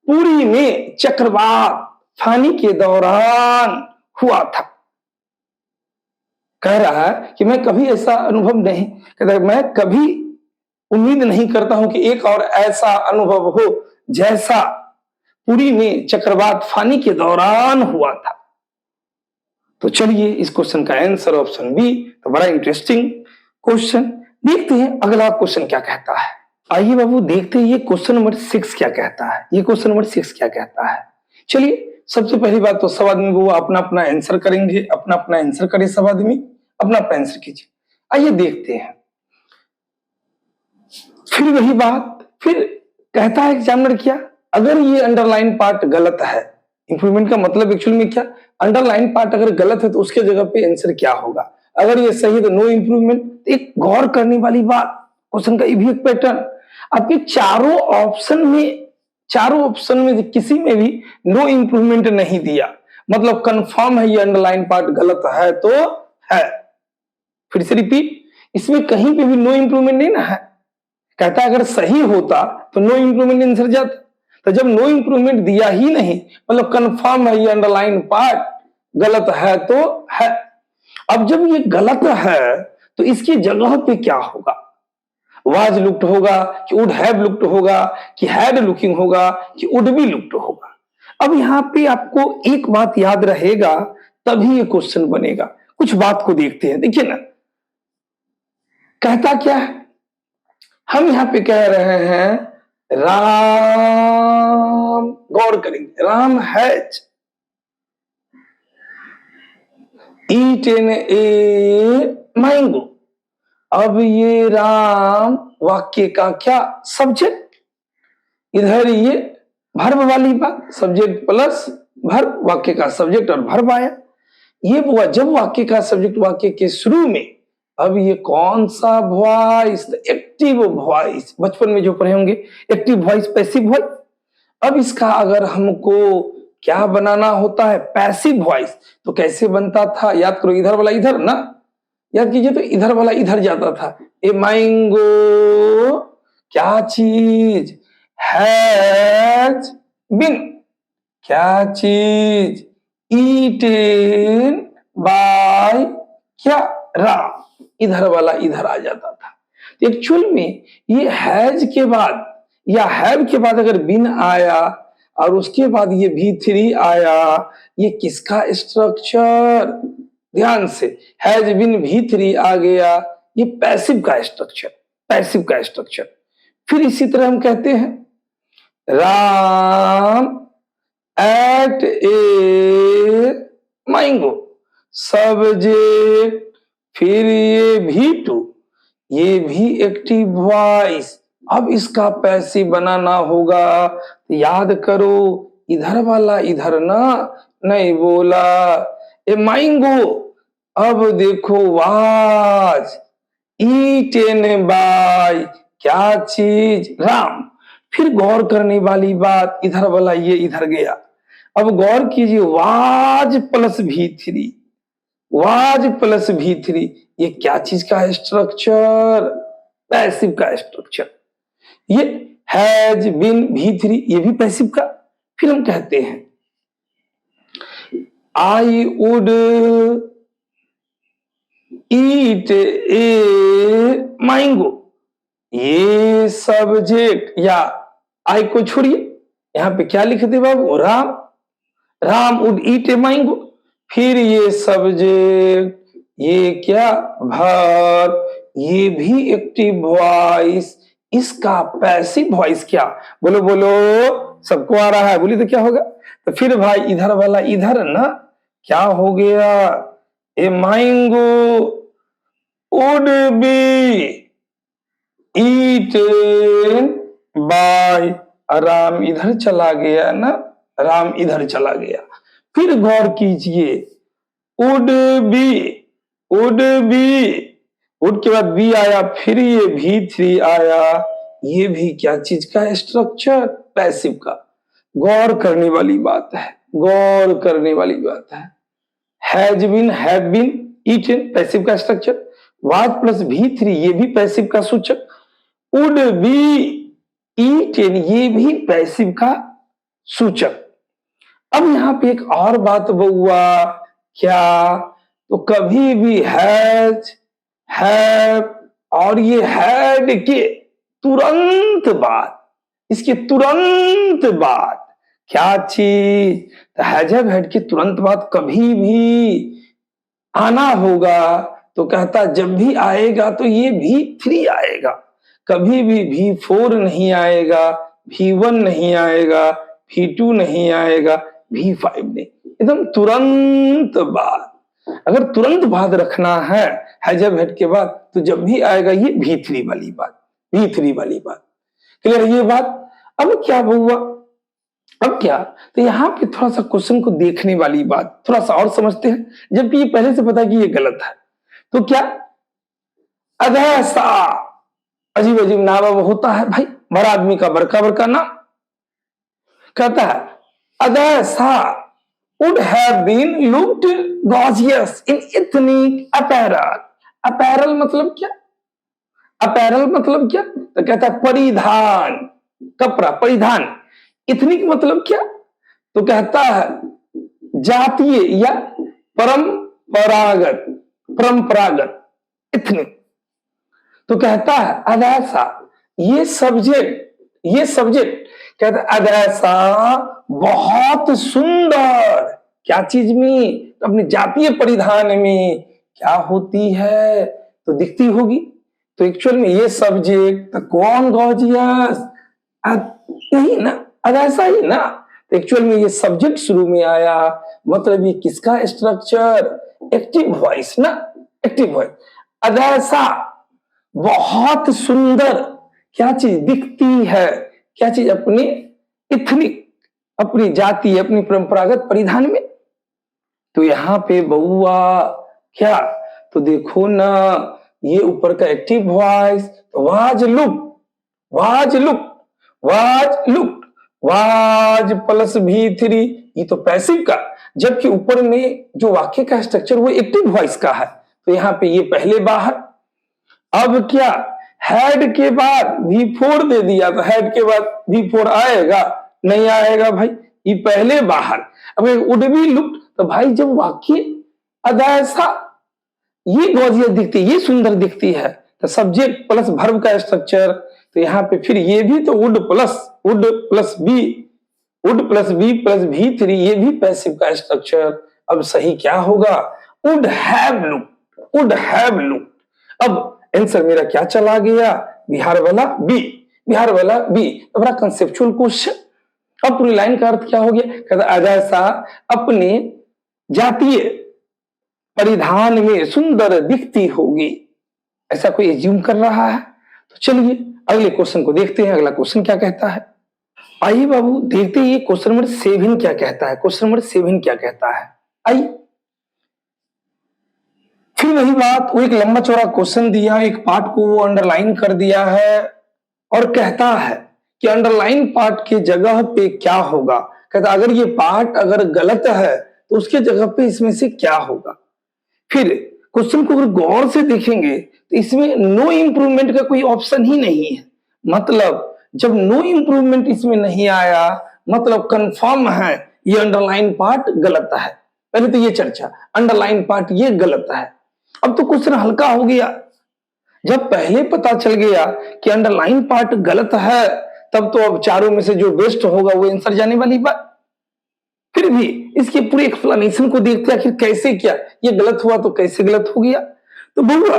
पुरी में चक्रवात फानी के दौरान हुआ था। कह रहा है कि मैं कभी ऐसा अनुभव नहीं, कहता है मैं कभी उम्मीद नहीं करता हूं कि एक और ऐसा अनुभव हो जैसा पुरी में चक्रवात फानी के दौरान हुआ था। तो चलिए इस क्वेश्चन का आंसर ऑप्शन बी, तो बड़ा इंटरेस्टिंग क्वेश्चन। देखते हैं अगला क्वेश्चन क्या कहता है। आइए बाबू देखते हैं ये क्वेश्चन नंबर 6 क्या कहता है, ये क्वेश्चन नंबर 6 क्या कहता है। चलिए सबसे पहली बात तो सब आदमी वो अपना अपना आंसर करेंगे, अपना अपना आंसर करे, सब आदमी अपना अपना आंसर कीजिए। आइए देखते हैं। फिर वही बात, फिर कहता है एग्जामिनर क्या, अगर ये अंडरलाइन पार्ट गलत है, इंप्रूवमेंट का मतलब एक्चुअल में क्या, अंडरलाइन पार्ट अगर गलत है तो उसके जगह पे आंसर क्या होगा, अगर ये सही है तो नो इंप्रूवमेंट। एक गौर करने वाली बात, क्वेश्चन का ये भी एक पैटर्न, आपके चारों ऑप्शन में, चारों ऑप्शन में किसी में भी नो इंप्रूवमेंट नहीं दिया, मतलब कंफर्म है ये अंडरलाइन पार्ट गलत है तो है। फिर से रिपीट, इसमें कहीं पे भी नो इंप्रूवमेंट नहीं ना है। कहता अगर सही होता तो नो इंप्रूवमेंट आंसर जाता, तो जब नो इंप्रूवमेंट दिया ही नहीं, मतलब कंफर्म है ये अंडरलाइन पार्ट गलत है तो है। अब जब ये गलत है तो इसकी जगह पे क्या होगा, वाज लुक्ड होगा कि वुड हैव लुक्ड होगा कि हैड लुकिंग होगा कि वुड बी लुक्ड होगा। अब यहां पे आपको एक बात याद रहेगा तभी ये क्वेश्चन बनेगा। कुछ बात को देखते हैं, देखिए ना कहता क्या है, हम यहां पे कह रहे हैं राम, गौर करेंगे, Ram has eaten a mango. अब ये राम वाक्य का क्या सब्जेक्ट, इधर ये भर्ब वाली बात, सब्जेक्ट प्लस भर्ब, वाक्य का सब्जेक्ट और भर्ब आया। ये हुआ जब वाक्य का सब्जेक्ट वाक्य के शुरू में, अब ये कौन सा वॉइस, एक्टिव वॉइस, बचपन में जो पढ़े होंगे एक्टिव वॉइस, पैसिव वॉइस। अब इसका अगर हमको क्या बनाना होता है, पैसिव वॉइस, तो कैसे बनता था, याद करो, इधर वाला इधर ना, याद कीजिए, तो इधर वाला इधर जाता था। ए मैंगो क्या चीज, हैज बीन क्या चीज, ईटेन बाय क्या, राम, इधर वाला इधर आ जाता था। एक्चुअल में ये हैज के बाद या हैव के बाद अगर बिन आया और उसके बाद ये V3 आया, ये किसका स्ट्रक्चर? ध्यान से, हैज बीन V3 आ गया, ये पैसिव का स्ट्रक्चर, पैसिव का स्ट्रक्चर। फिर इसी तरह हम कहते हैं Ram ate a mango, subject, फिर ये V2, ये भी एक्टिव वॉइस। अब इसका पैसिव बनाना होगा, याद करो, इधर वाला इधर ना नहीं बोला, ए मैंगो। अब देखो वाज ईटेन बाय क्या चीज? राम। फिर गौर करने वाली बात, इधर वाला ये इधर गया। अब गौर कीजिए, was plus V3, was plus V3, ये क्या चीज का स्ट्रक्चर? पैसिव का स्ट्रक्चर। ये हैज बीन V3, ये भी पैसिव का। फिर हम कहते हैं I would eat a mango, ये सब्जेक्ट, या आई को छोड़िए, यहां पे क्या लिख दे बाबू? Ram, Ram would eat a mango. फिर ये सब्जेक्ट, ये क्या? वर्ब, ये भी एक्टिव वॉइस। इसका पैसिव वॉइस क्या? बोलो बोलो, सबको आ रहा है? बोली तो क्या होगा? तो फिर भाई इधर वाला इधर ना, क्या हो गया? A mango would be eaten by, Ram इधर चला गया ना, राम इधर चला गया। फिर गौर कीजिए, would be, would be, would के बाद बी आया, फिर ये V3 आया, ये भी क्या चीज का स्ट्रक्चर? पैसिव का। गौर करने वाली बात है, गौर करने वाली बात है। Has been, have been, eaten, passive का स्ट्रक्चर। वाज प्लस V3, ये भी पैसिव का सूचक। वुड बी ईटन, ये भी पैसिव का सूचक। अब यहां पे एक और बात बउआ, क्या? तो कभी भी हैज, हैव और ये हैड के तुरंत बाद, इसके तुरंत बाद क्या चीज? तो हैज हैव हैड के तुरंत बाद कभी भी आना होगा, तो कहता जब भी आएगा तो ये V3 आएगा, कभी भी V4 नहीं आएगा, V1 नहीं आएगा, V2 नहीं आएगा, V5 नहीं, एकदम तुरंत बाद। अगर तुरंत बाद रखना है हैज हैव हैड के बाद, तो जब भी आएगा ये V3 वाली बात, V3 वाली बात। क्लियर ये बात? अब क्या हुआ? अब क्या? तो यहाँ पे थोड़ा सा क्वेश्चन को देखने वाली बात, थोड़ा सा और समझते हैं, जबकि ये पहले से पता है कि ये गलत है। तो क्या अधैसा, अजीब अजीब नाम अब होता है भाई, बड़ा आदमी का बड़का बड़का नाम। कहता है अधैसा would have been looked gorgeous in ethnic apparel। Apparel मतलब क्या? अपैरल मतलब क्या? तो कहता है परिधान, कपड़ा, परिधान। इथनिक मतलब क्या? तो कहता है जातीय या परंपरागत, परंपरागत, इथनिक। तो कहता है अधैसा, ये सब्जेक्ट, ये सब्जेक्ट कहता है अधैसा बहुत सुंदर, क्या चीज में? तो अपने जातीय परिधान में क्या होती है? तो दिखती होगी। तो एक्चुअल में ये सब्जेक्ट, तो कौन गॉर्जियस? यही ना, अधैसा ही ना। तो एक्चुअल में ये सब्जेक्ट शुरू में आया, मतलब ये किसका स्ट्रक्चर? एक्टिव वॉइस ना, एक्टिव वॉइस। अधैसा बहुत सुंदर, क्या चीज दिखती है? क्या चीज? अपने इथनिक, अपनी जाति, अपनी परंपरागत परिधान में। तो यहां पे बउआ क्या? तो देखो ना, ये ऊपर का active voice, was look, was look, was look, was plus V3, ये तो पैसिव का, जबकि ऊपर में जो वाक्य का स्ट्रक्चर वो एक्टिव वॉइस का है। तो यहाँ पे ये पहले बाहर। अब क्या? हैड के बाद V4 दे दिया, तो हैड के बाद V4 आएगा? नहीं आएगा भाई, ये पहले बाहर। अब वुड बी लुक्ड, तो भाई जब वाक्य अधैसा, ये गॉर्जियस दिखती है, ये सुंदर दिखती है, तो सब्जेक्ट प्लस वर्ब का स्ट्रक्चर। तो यहाँ पे फिर ये भी तो would plus be would plus be plus V three, ये भी पैसिव का स्ट्रक्चर। अब सही क्या होगा? Would have looked, would have looked. अब आंसर मेरा क्या चला गया? बिहार वाला बी, बिहार वाला बी। बड़ा कंसेप्चुअल क्वेश्चन। अब पूरी लाइन का अर्थ क्या हो गया? कहता अजय शाह अपने जातीय परिधान में सुंदर दिखती होगी, ऐसा कोई एज्यूम कर रहा है। तो चलिए अगले क्वेश्चन को देखते हैं। अगला क्वेश्चन क्या कहता है? आइए बाबू देखते हैं क्वेश्चन नंबर 7 क्या कहता है। क्वेश्चन नंबर 7 क्या कहता है? आइए फिर वही बात, वो एक लंबा चौड़ा क्वेश्चन दिया, एक पार्ट को वो अंडरलाइन कर दिया है और कहता है कि अंडरलाइन पार्ट की जगह पे क्या होगा। कहता अगर ये पार्ट अगर गलत है तो उसके जगह पे इसमें से क्या होगा। फिर क्वेश्चन को अगर गौर से देखेंगे तो इसमें नो इंप्रूवमेंट का कोई ऑप्शन ही नहीं है। मतलब जब नो इंप्रूवमेंट इसमें नहीं आया मतलब कंफर्म है ये अंडरलाइन पार्ट गलत है। पहले तो ये चर्चा, अंडरलाइन पार्ट ये गलत है। अब तो क्वेश्चन हल्का हो गया। जब पहले पता चल गया कि अंडरलाइन पार्ट गलत है तब तो अब चारों में से जो बेस्ट होगा वो आंसर जाने वाली बात। फिर भी इसके पूरे एक्सप्लेनेशन को देखते आखिर कैसे क्या ये गलत हुआ तो कैसे गलत हो गया। तो बुआ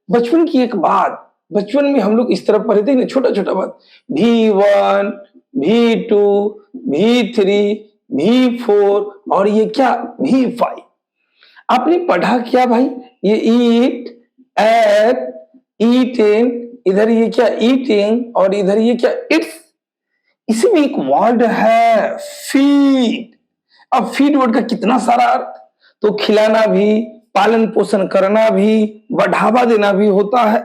बचपन की एक बात, बचपन में हम लोग इस तरह पढ़े थे ना, छोटा छोटा बात, V1 V2 V3 V4 और ये क्या V5। आपने पढ़ा क्या भाई? ये ईट एट ईटिंग, इधर ये क्या ईटिंग और इधर ये क्या इट्स। इसमें एक वर्ड है फीड। अब फीड वर्ड का कितना सारा अर्थ, तो खिलाना भी, पालन पोषण करना भी, बढ़ावा देना भी होता है।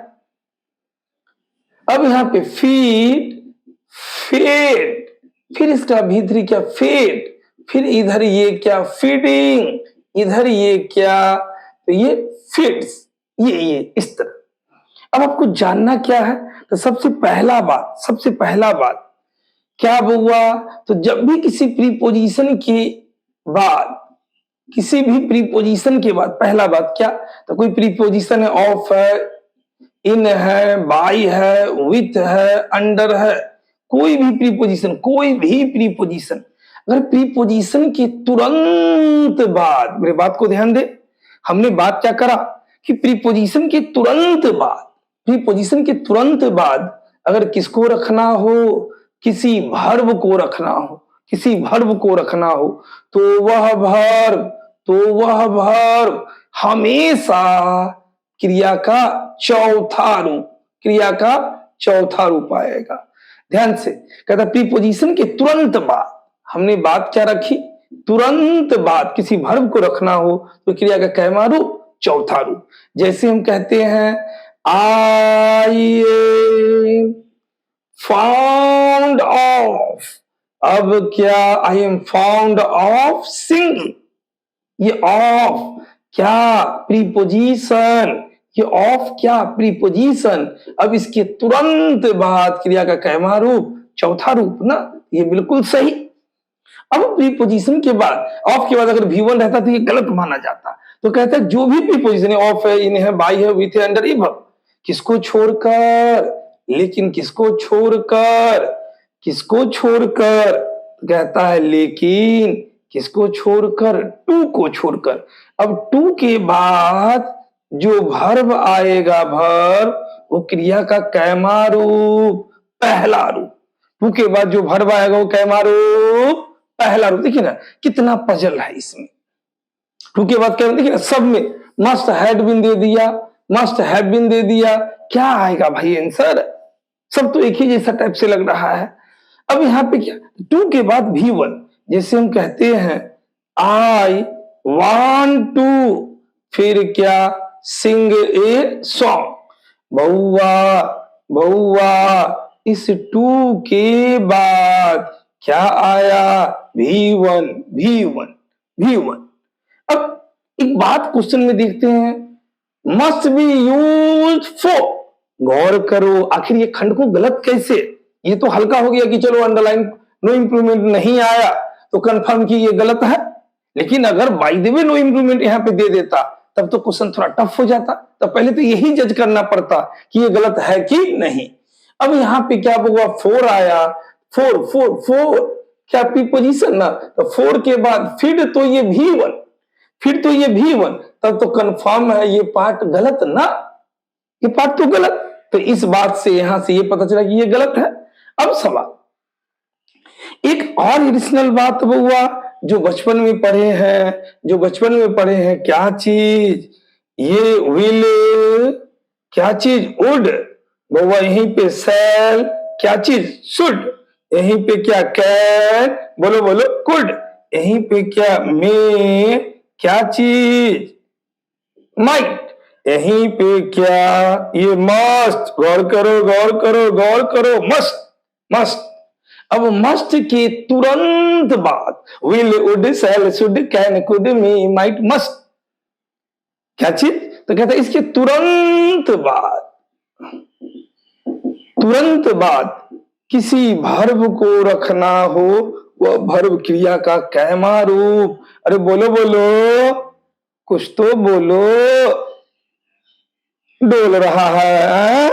अब यहां पे फीड फेड, फिर इसका भीतरी क्या फेड, फिर इधर ये क्या फीडिंग, इधर ये क्या, तो ये फीड्स, ये इस तरह। अब आपको जानना क्या है? तो सबसे पहला बात क्या हुआ? तो जब भी किसी प्रीपोजिशन के बाद, किसी भी प्रीपोजिशन के बाद पहला बात क्या, तो कोई प्रीपोजिशन है, ऑफ है, इन है, बाय है, विथ है, अंडर है, कोई भी प्रीपोजिशन अगर प्रीपोजिशन के तुरंत बाद, मेरे बात को ध्यान दे, हमने बात क्या करा कि प्रीपोजिशन के तुरंत बाद अगर किसको रखना हो, किसी वर्ब को रखना हो तो वह वर्ब हमेशा क्रिया का चौथा रूप आएगा। ध्यान से, कहता प्रीपोजिशन के तुरंत बाद, हमने बात क्या रखी? तुरंत बाद किसी वर्ब को रखना हो तो क्रिया का कैमा रूप? चौथा रूप। जैसे हम कहते हैं आई एम फाउंड ऑफ, अब क्या I am found of singing, ये ऑफ क्या प्रीपोजिशन, ये ऑफ क्या प्रीपोजिशन। अब इसके तुरंत बाद क्रिया का कैमा रूप? चौथा रूप ना, ये बिल्कुल सही। अब प्रीपोजिशन के बाद, ऑफ के बाद अगर V1 रहता तो ये गलत माना जाता। तो कहता है जो भी प्रीपोजिशन है, ऑफ है, इन है, बाय है, विथ है, अंडर, ये वर्ब, किसको छोड़कर, लेकिन किसको छोड़कर, कहता है लेकिन किसको छोड़कर? टू को छोड़कर। अब टू के बाद जो वर्ब आएगा, वो क्रिया का कैमा रूप? पहला रूप। टू के बाद जो वर्ब आएगा वो कैमा रूप? पहला रूप। देखिए ना कितना पजल है इसमें। टू के बाद क्या, देखिए ना सब में मस्ट हैड बीन दे दिया, मस्ट हैव बीन दे दिया, क्या आएगा भाई आंसर? सब तो एक ही जैसा टाइप से लग रहा है। अब यहां पे क्या, टू के बाद V1, जैसे हम कहते हैं आई वांट टू, फिर क्या, सिंग ए सॉन्ग, बहुआ, इस टू के बाद क्या आया? V1। अब एक बात क्वेश्चन में देखते हैं, मस्ट बी यूज्ड फॉर। गौर करो आखिर ये खंड को गलत कैसे? ये तो हल्का हो गया कि चलो अंडरलाइन नो इंप्रूवमेंट नहीं आया तो कंफर्म कि ये गलत है, लेकिन अगर by the way no improvement यहां पे दे देता तब तो क्वेश्चन थोड़ा टफ हो जाता। तो पहले तो यही जज करना पड़ता कि ये गलत है कि नहीं। अब यहां पे क्या हुआ? 4 आया, 4 क्या प्रीपोजिशन ना, तो फोर के बाद फिर तो ये भी वन, फिर तो ये भी वन, तब तो कंफर्म है ये पार्ट गलत ना, ये पार्ट तो गलत। तो इस बात से यहां से ये पता चला कि ये गलत है। अब सवाल, एक और एडिशनल बात हुआ जो बचपन में पढ़े हैं, जो बचपन में पढ़े हैं, क्या चीज, ये विल, क्या चीज, वुड, बउआ यहीं पे सेल, क्या चीज, शुड, यहीं पे क्या, कैन, बोलो बोलो, कुड, यहीं पे क्या, मे, क्या चीज, माइट, यहीं पे क्या, ये मस्ट, गौर करो गौर करो गौर करो, मस्ट, मस्ट। अब मस्ट के तुरंत बाद will, would, shall, should, can, could, may, might, must, क्या चीज, तो कहते हैं इसके तुरंत बाद, तुरंत बाद किसी भर्व को रखना हो, वह भर्व क्रिया का कैमा रूप, अरे बोलो बोलो, कुछ तो बोलो, डोल रहा है,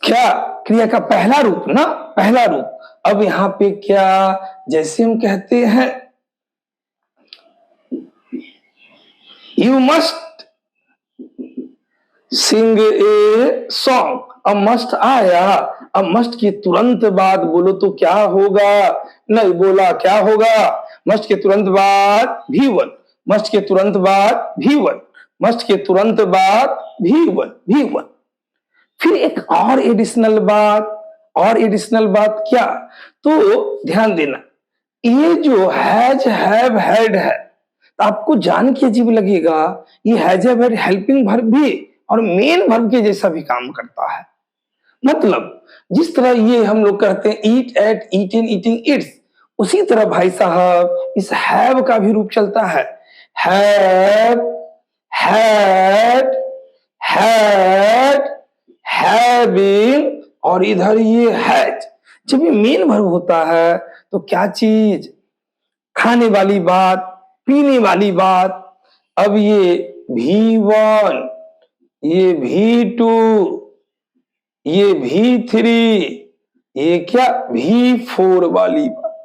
क्या, क्रिया का पहला रूप ना, पहला रूप। अब यहां पे क्या, जैसे हम कहते हैं you must sing a song, अब मस्ट आया, अब मस्ट के तुरंत बाद बोलो तो क्या होगा, नहीं बोला, क्या होगा, मस्ट के तुरंत बाद भी वन, मस्ट के तुरंत बाद भी वन, मस्ट के तुरंत बाद भी वन, भी वन। फिर एक और एडिशनल बात, और एडिशनल बात क्या, तो ध्यान देना, ये जो हैज, हैव, हैड है, तो आपको जान के अजीब लगेगा, ये has, have, had helping verb भी और मेन वर्ब के जैसा भी काम करता है। मतलब जिस तरह ये हम लोग कहते हैं ईट, एट, ईटिंग, ईटिंग, इट्स, उसी तरह भाई साहब इस हैव का भी रूप चलता है, हैव, हैड, हैड, हैविंग, और इधर ये हैज। जब ये मेन वर्ब होता है तो क्या चीज, खाने वाली बात, पीने वाली बात। अब ये V1, ये V2, ये V3, ये क्या, V4 वाली बात,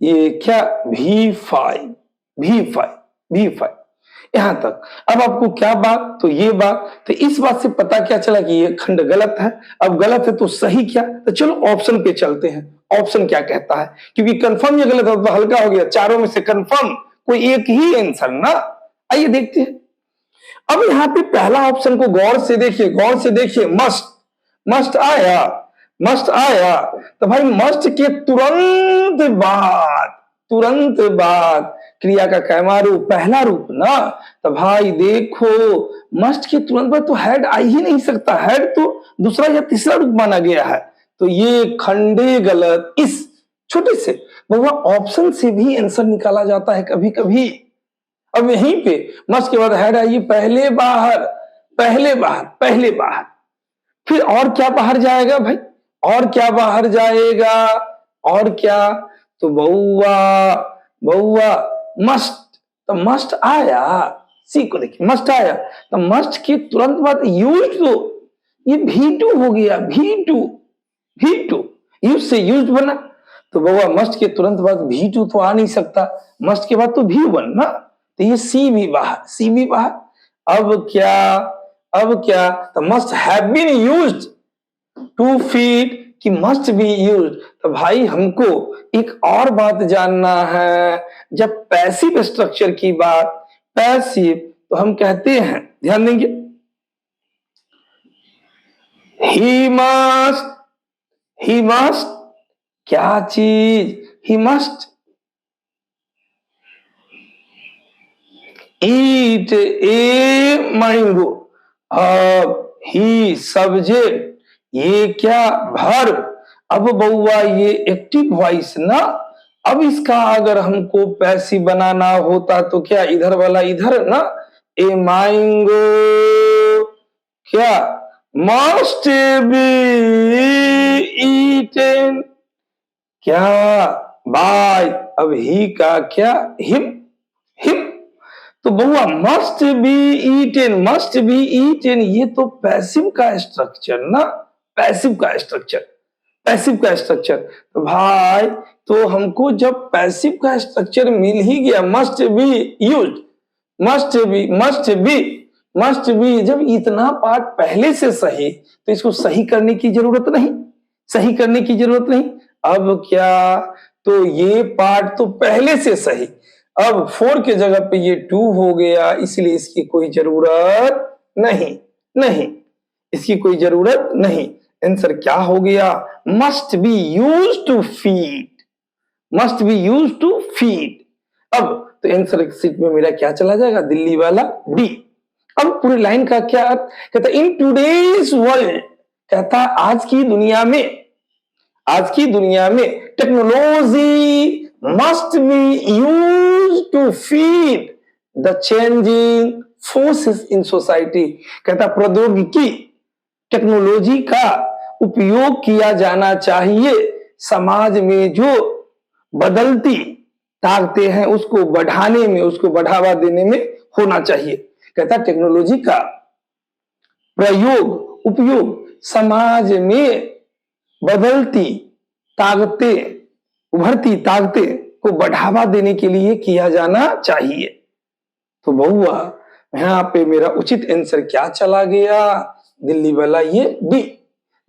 ये क्या, V5, V5, V5, यहां तक। अब आपको क्या बात, तो ये बात, तो इस बात से पता क्या चला कि ये खंड गलत है। अब गलत है तो सही क्या, तो चलो ऑप्शन पे चलते हैं, ऑप्शन क्या कहता है, क्योंकि कंफर्म ये गलत है तो हल्का हो गया, चारों में से कंफर्म कोई एक ही आंसर ना। आइए देखते हैं। अब यहां पे पहला ऑप्शन को गौर से देखिए, गौर से देखिए, मस्ट, मस्ट आया, मस्ट आया, तो भाई मस्ट के तुरंत बाद, तुरंत बाद क्रिया का कैमा रूप, पहला रूप ना, तो भाई देखो मस्ट के तुरंत बाद तो हैड आ ही नहीं सकता, हैड तो दूसरा या तीसरा रूप माना गया है, तो ये खंडे गलत। इस छोटे से बाबा ऑप्शन से भी आंसर निकाला जाता है कभी कभी। अब यहीं पे मस्ट के बाद हैड आइए, पहले बाहर, पहले बाहर, पहले बाहर, फिर और क्या बाहर जाएगा भाई, और क्या बाहर जाएगा, और क्या, तो बउआ, बउआ, मस्ट, तो मस्ट आया, सी को देखिए, मस्ट आया, तो मस्ट के तुरंत बाद यूज, तो ये V2 हो गया, V2, V2, यूज से यूज बना, तो बउआ मस्ट के तुरंत बाद V2 तो आ नहीं सकता, मस्ट के बाद तो V1 ना, तो ये सी भी बाहर, सी भी बाहर। अब क्या, अब क्या, तो must have been used to feed, कि मस्ट बी यूज्ड, तो भाई हमको एक और बात जानना है, जब पैसिव स्ट्रक्चर की बात, पैसिव, तो हम कहते हैं, ध्यान देंगे, ही मस्ट, ही मस्ट, क्या चीज, he must eat a mango, अब ही सब्जेक्ट, ये क्या, वर्ब। अब बउआ ये एक्टिव वॉइस ना, अब इसका अगर हमको पैसिव बनाना होता तो क्या, इधर वाला इधर ना, ए मैंगो क्या, मस्ट बी ईटेन, क्या, बाय, अब ही का क्या, हिम, हिम, तो बउआ must be eaten, must be eaten, ये तो पैसिव का स्ट्रक्चर ना, पैसिव का स्ट्रक्चर, पैसिव का स्ट्रक्चर। तो भाई तो हमको जब पैसिव का स्ट्रक्चर मिल ही गया, must be use, must be, जब इतना पार्ट पहले से सही तो इसको सही करने की जरूरत नहीं, सही करने की जरूरत नहीं। अब क्या, तो ये पार्ट तो पहले से सही, अब 4 के जगह पे ये 2 हो गया, इसलिए इसकी कोई जरूरत नहीं, नहीं, इसकी कोई जरूरत नहीं। आंसर क्या हो गया, must be use to feed, must be use to feed. अब तो आंसर सीट में मेरा क्या चला जाएगा, दिल्ली वाला डी। अब पूरी लाइन का क्या अर्थ, कहता इन टूडेज वर्ल्ड, कहता आज की दुनिया में, आज की दुनिया में technology must be use to feed the changing forces in society. कहता प्रौद्योगिकी, टेक्नोलॉजी का उपयोग किया जाना चाहिए समाज में जो बदलती ताकतें हैं उसको बढ़ाने में, उसको बढ़ावा देने में होना चाहिए। कहता टेक्नोलॉजी का प्रयोग, उपयोग समाज में बदलती ताकतें, उभरती ताकतें को बढ़ावा देने के लिए किया जाना चाहिए। तो बहुआ यहां पे मेरा उचित आंसर क्या चला गया, दिल्ली वाला ये डी,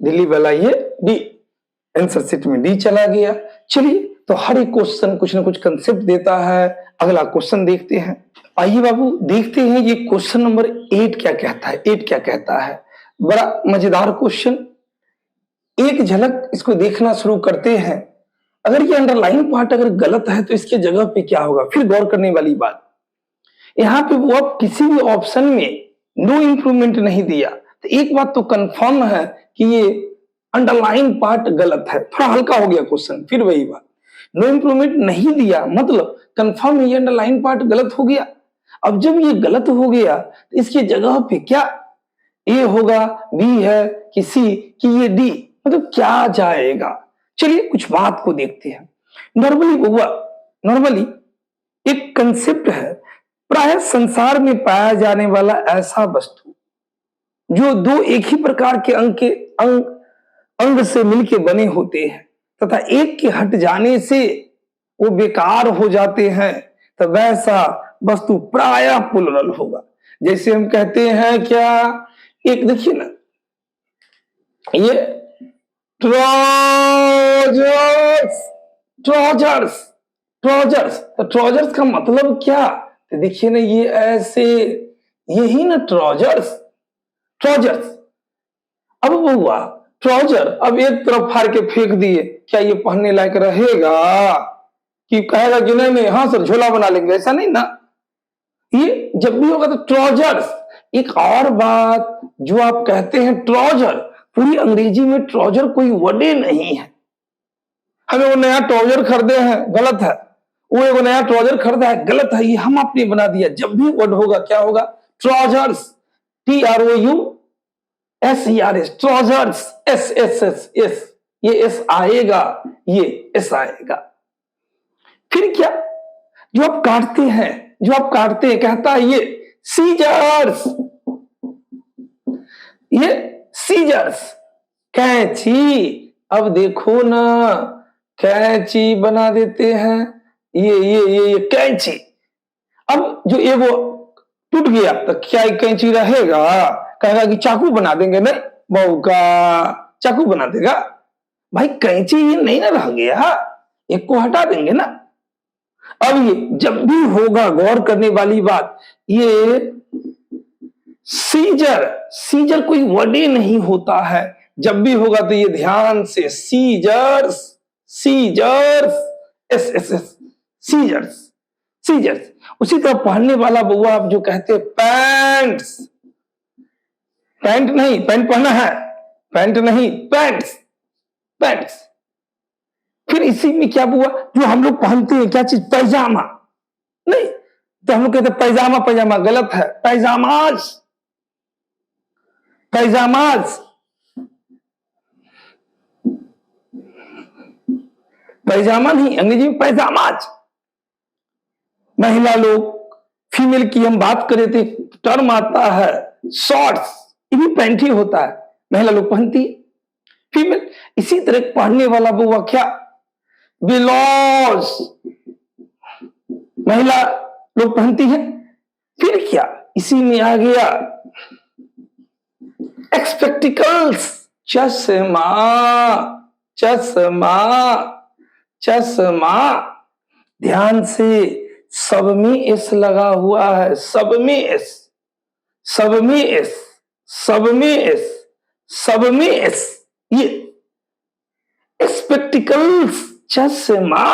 दिल्ली वाला ये डी, आंसर सीट में डी चला गया। चलिए तो हर एक क्वेश्चन कुछ ना कुछ कंसेप्ट देता है। अगला क्वेश्चन देखते हैं। आइए बाबू देखते हैं ये क्वेश्चन नंबर 8 क्या कहता है। 8 क्या कहता है, बड़ा मजेदार क्वेश्चन, एक झलक इसको देखना शुरू करते हैं। अगर ये अंडरलाइन पार्ट अगर गलत है तो इसके जगह पे क्या होगा, फिर गौर करने वाली बात। यहाँ पे वो अब किसी भी ऑप्शन में नो इंप्रूवमेंट नहीं दिया, तो एक बात तो कंफर्म है कि ये अंडरलाइन पार्ट गलत है। थोड़ा हल्का हो गया क्वेश्चन, फिर वही बात, नो इंप्रूवमेंट नहीं दिया मतलब कंफर्म ये अंडरलाइन पार्ट गलत हो गया। अब जब ये गलत हो गया तो इसकी जगह पे क्या ए होगा, बी है कि सी, कि ये डी, मतलब क्या जाएगा। चलिए कुछ बात को देखते हैं। नॉर्मली बुआ, नॉर्मली एक कंसेप्ट है, प्राय संसार में पाया जाने वाला ऐसा वस्तु जो दो एक ही प्रकार के अंग से मिलके बने होते हैं तथा एक के हट जाने से वो बेकार हो जाते हैं, तो वैसा वस्तु प्राय प्लुरल होगा। जैसे हम कहते हैं क्या, एक देखिए ना, ये ट्राउजर्स, ट्राउजर्स, ट्राउजर्स, तो ट्राउजर्स का मतलब क्या, तो देखिए ना ये ऐसे, यही ना ट्राउजर्स, ट्राउजर्स। अब वो हुआ ट्राउजर, अब एक तरफ फाड़ के फेंक दिए, क्या ये पहनने लायक रहेगा, कि कहेगा कि नहीं नहीं हाँ सर झोला बना लेंगे, ऐसा नहीं ना। ये जब भी होगा तो ट्राउजर्स। एक और बात जो आप कहते हैं ट्राउजर, पूरी अंग्रेजी में ट्राउजर कोई वर्ड नहीं है। हमें वो नया ट्राउजर खरीदे हैं, गलत है, वो एक नया ट्राउजर खरीदा है, गलत है, ये हम आपने बना दिया। जब भी वर्ड होगा क्या होगा, ट्राउजर्स, TROUSERS, ट्राउजर्स, S, ये एस आएगा, ये एस आएगा। फिर क्या, जो आप काटते हैं, जो आप काटते हैं, कहता है ये सीजर्स, ये सीजर्स, कैंची। अब देखो ना, कैंची बना देते हैं, ये कैंची। अब जो ये वो टूट गया तो क्या कैंची रहेगा, कहेगा कि चाकू बना देंगे, नहीं बहू का चाकू बना देगा भाई, कैंची ये नहीं ना रह गया, एक को हटा देंगे ना। अब ये जब भी होगा, गौर करने वाली बात, ये सीजर, सीजर कोई वर्ड ही नहीं होता है, जब भी होगा तो ये ध्यान से scissors, scissors, S, scissors, scissors. उसी तरह पहनने वाला बउआ आप जो कहते हैं पैंट्स, पैंट नहीं, पैंट पहना है, पैंट नहीं, पैंट्स, पैंट्स। फिर इसी में क्या हुआ, जो हम लोग पहनते हैं क्या चीज, पैजामा, नहीं तो हम लोग कहते हैं पैजामा, पैजामा गलत है, पैजामाज, पैजामाज, पैजामा नहीं, अंग्रेजी में पैजामाज। महिला लोग, फीमेल की हम बात करें तो टर्म आता है शॉर्ट्स, ये भी पैंट ही होता है, महिला लोग पहनती है। फीमेल। इसी तरह पढ़ने वाला बुआ क्या, बिलॉज, महिला लोग पहनती है। फिर क्या, इसी में आ गया एक्सपेक्टिकल्स, चश्मा, चश्मा, चश्मा। ध्यान से, सब में एस लगा हुआ है, सब में एस, सब में एस, सब में एस, सब में एस। ये स्पेक्टिकल्स, चश्मा।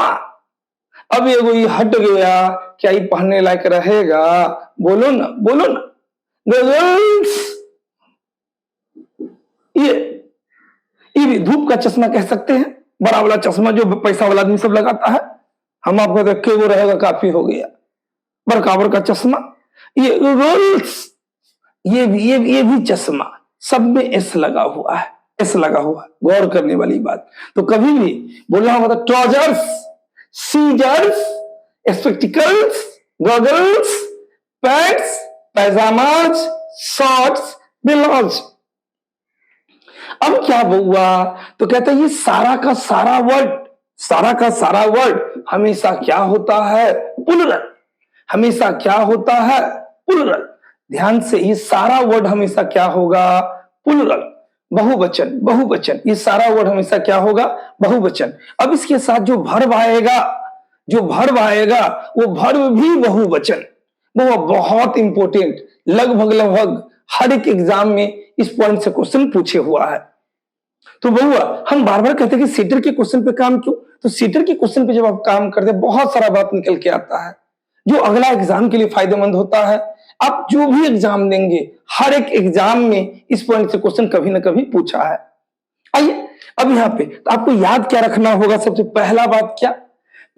अब ये हट गया, क्या ये पहनने लायक रहेगा? बोलो ना, बोलो ना। गगल्स, ये भी धूप का चश्मा कह सकते हैं, बड़ा वाला चश्मा जो पैसा वाला आदमी सब लगाता है। हम आपको देखे वो रहेगा काफी हो गया, बरकाबर का चश्मा। ये रोल्स, ये भी चश्मा, सब में एस लगा हुआ है, एस लगा हुआ है। गौर करने वाली बात। तो कभी भी बोलना होगा trousers, scissors, spectacles, goggles, pants, pyjamas, shorts, bellows. अब क्या हुआ, तो कहते हैं ये सारा का सारा वर्ड, सारा का सारा वर्ड हमेशा क्या होता है, प्लुरल। हमेशा क्या होता है, प्लुरल। ध्यान से, ये सारा वर्ड हमेशा क्या होगा, प्लुरल, बहुवचन, बहुवचन। ये सारा वर्ड हमेशा क्या होगा, बहुवचन। अब इसके साथ जो वर्ब आएगा, जो वर्ब आएगा वो वर्ब भी बहुवचन। वो बहुत इंपॉर्टेंट, लगभग लगभग हर एक एग्जाम में इस पॉइंट से क्वेश्चन पूछे हुआ है। तो बहुआ, हम बार बार कहते हैं कि सीटर के क्वेश्चन पे काम क्यों, तो सीटर के क्वेश्चन पे जब आप काम करते हैं बहुत सारा बात निकल के आता है जो अगला एग्जाम के लिए फायदेमंद होता है। आप जो भी एग्जाम देंगे, हर एक एग्जाम में इस पॉइंट से क्वेश्चन कभी ना कभी पूछा है। आइए अब यहाँ पे तो आपको याद क्या रखना होगा, सबसे पहला बात क्या,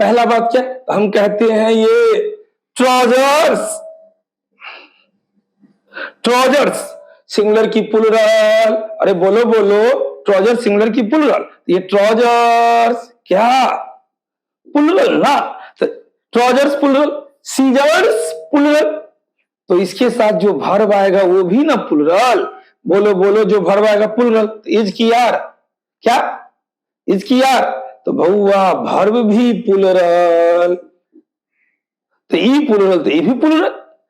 पहला बात क्या, हम कहते हैं ये ट्राउजर्स, ट्राउजर्स सिंगुलर की प्लुरल। अरे बोलो बोलो, ट्राउजर सिंगुलर की प्लुरल, ये ट्राउजर्स क्या, प्लुरल ना। तो ट्राउजर्स प्लुरल, सीजर्स प्लुरल। तो इसके साथ जो वर्ब आएगा वो भी ना प्लुरल। बोलो बोलो, जो वर्ब आएगा प्लुरल। इज की यार, क्या, इज की यार, तो भौआ वर्ब भी प्लुरल, तो ई प्लुरल, तो ई भी प्लुरल।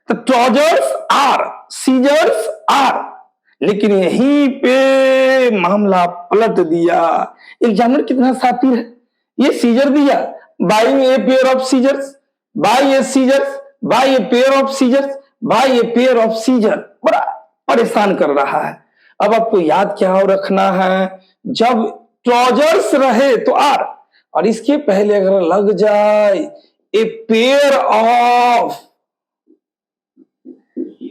तो ट्राउजर्स आर, सीजर्स आर। लेकिन यहीं पे मामला पलट दिया। एग्जामिनर कितना शातिर है, ये सीजर दिया, buying a pair of scissors, buy a scissors, buy a pair of scissors, buy a pair of scissor. बड़ा परेशान कर रहा है। अब आपको याद क्या हो रखना है, जब ट्राउजर्स रहे तो आर, और इसके पहले अगर लग जाए ए पेयर ऑफ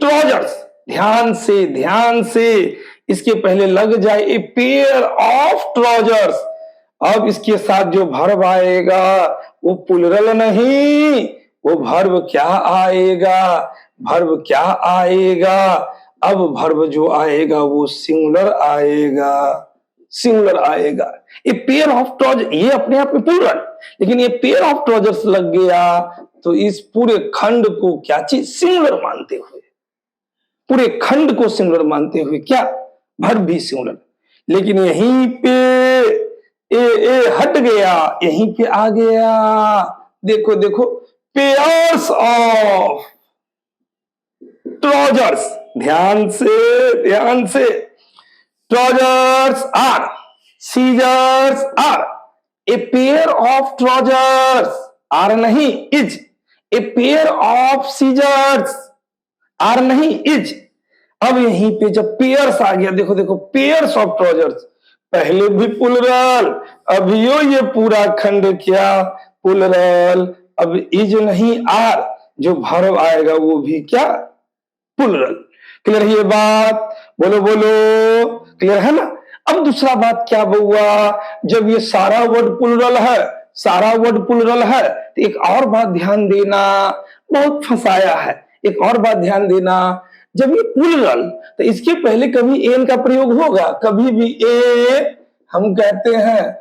ट्राउजर्स, ध्यान से, ध्यान से, इसके पहले लग जाए ए पेयर ऑफ ट्राउजर्स, अब इसके साथ जो वर्ब आएगा वो प्लुरल नहीं, वो वर्ब क्या आएगा, वर्ब क्या आएगा, अब वर्ब जो आएगा वो सिंगुलर आएगा, सिंगुलर आएगा। ये पेयर ऑफ ट्राउजर, ये अपने आप में प्लुरल, लेकिन ये पेयर ऑफ ट्राउजर्स लग गया तो इस पूरे खंड को क्या चीज, सिंगुलर मानते हुए, पूरे खंड को सिंगुलर मानते हुए क्या, वर्ब भी सिंगुलर। लेकिन यहीं पे ए हट गया, यहीं पे आ गया, देखो देखो, पेयर्स ऑफ ट्राउजर्स। ध्यान से, ध्यान से, trousers are, scissors are, a pair of trousers, are नहीं is, a pair of scissors, are नहीं इज। अब यहीं पे जब पेयर्स आ गया, देखो देखो, पेयर्स ऑफ ट्राउजर्स, पहले भी प्लुरल, अभियो ये पूरा खंड क्या, प्लुरल। अब इज नहीं आर, जो वर्ब आएगा वो भी क्या, प्लुरल। क्लियर है ये बात, बोलो बोलो, क्लियर है ना। अब दूसरा बात क्या हुआ, जब ये सारा वर्ड प्लुरल है, सारा वर्ड प्लुरल है, तो एक और बात ध्यान देना, बहुत फंसाया है, एक और बात ध्यान देना, जब ये प्लुरल तो इसके पहले कभी एन का प्रयोग होगा, कभी भी ए, हम कहते हैं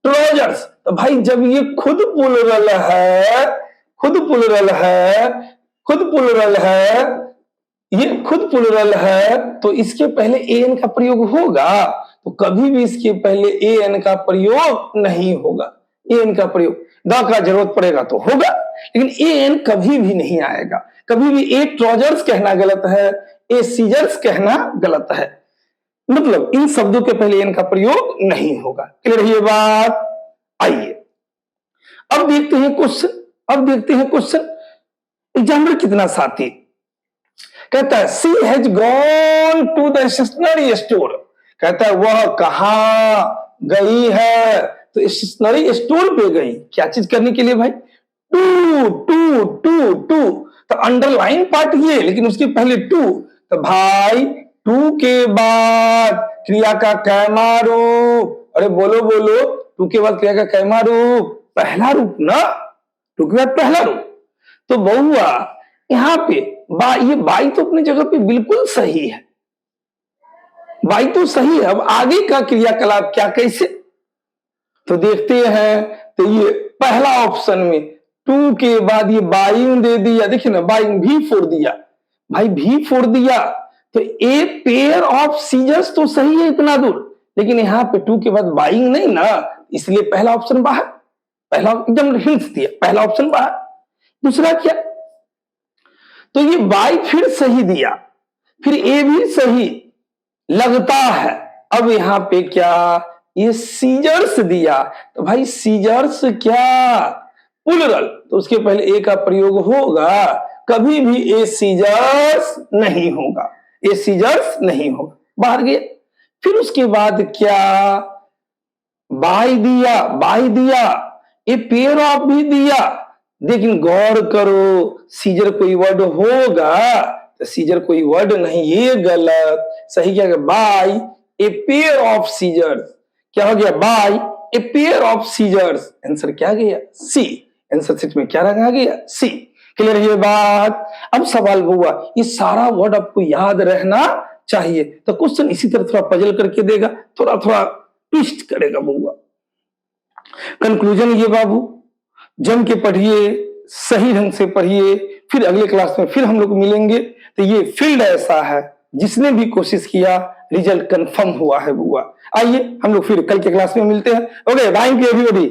ट्राउजर्स। तो भाई जब ये खुद प्लुरल है, खुद प्लुरल है, खुद प्लुरल है, ये खुद प्लुरल है, तो इसके पहले एन का प्रयोग होगा, तो कभी भी इसके पहले ए एन का प्रयोग नहीं होगा। ए एन का प्रयोग द का जरूरत पड़ेगा तो होगा, लेकिन ए एन कभी भी नहीं आएगा। कभी भी ए ट्राउजर्स कहना गलत है, ए सीजर्स कहना गलत है, मतलब इन शब्दों के पहले एन का प्रयोग नहीं होगा। क्लियर है ये बात? आइए अब देखते हैं क्वेश्चन। एग्जामिनर कितना साथी कहता है she has gone to the stationery store, कहता है वह कहां गई है, तो स्टेशनरी स्टोर पे गई। क्या चीज करने के लिए भाई? टू टू टू टू, तो अंडरलाइन पार्ट ये, लेकिन उसके पहले टू, तो भाई टू के बाद क्रिया का कैमा रूप, अरे बोलो बोलो, टू के बाद क्रिया का कैमा रूप? पहला रूप ना, टू के बाद पहला रूप। तो बहुआ यहां पे ये बाई तो अपनी जगह पे बिल्कुल सही है, बाई तो सही है। अब आगे का क्रियाकलाप क्या कैसे, तो देखते हैं। तो ये पहला ऑप्शन में टू के बाद ये बाइंग दे दिया, देखिए ना, बाइंग भी फोड़ दिया भाई, भी फोड़ दिया। तो ए पेयर ऑफ सीजर्स तो सही है इतना दूर, लेकिन यहां पे टू के बाद बाइंग नहीं ना, इसलिए पहला ऑप्शन बाहर। पहला एकदम हिंट्स दिया, पहला ऑप्शन बाहर। दूसरा क्या, तो ये बाई फिर सही दिया, फिर ए भी सही लगता है। अब यहां पे क्या, ये सीजर्स दिया, तो भाई सीजर्स क्या प्लुरल, तो उसके पहले ए का प्रयोग होगा, कभी भी ए सीजर्स नहीं होगा, ए सीजर्स नहीं होगा, बाहर गया। फिर उसके बाद क्या, बाई दिया, ए पेयर ऑफ भी दिया, लेकिन गौर करो सीजर कोई वर्ड होगा, तो सीजर कोई वर्ड नहीं, ये गलत। सही क्या, buy a pair of scissors, क्या हो गया, buy a pair of scissors. Answer क्या गया, सी। आंसर शीट में क्या रखा गया, सी। क्लियर है ये बात? अब सवाल हुआ, ये सारा वर्ड आपको याद रहना चाहिए, तो क्वेश्चन इसी तरह थोड़ा पजल करके देगा, थोड़ा थोड़ा ट्विस्ट करेगा बुआ। कंक्लूजन ये बाबू, जम के पढ़िए, सही ढंग से पढ़िए, फिर अगले क्लास में फिर हम लोग मिलेंगे। तो ये फील्ड ऐसा है, जिसने भी कोशिश किया रिजल्ट कंफर्म हुआ है बुआ। आइए हम लोग फिर कल के क्लास में मिलते हैं। Okay, thank you everybody.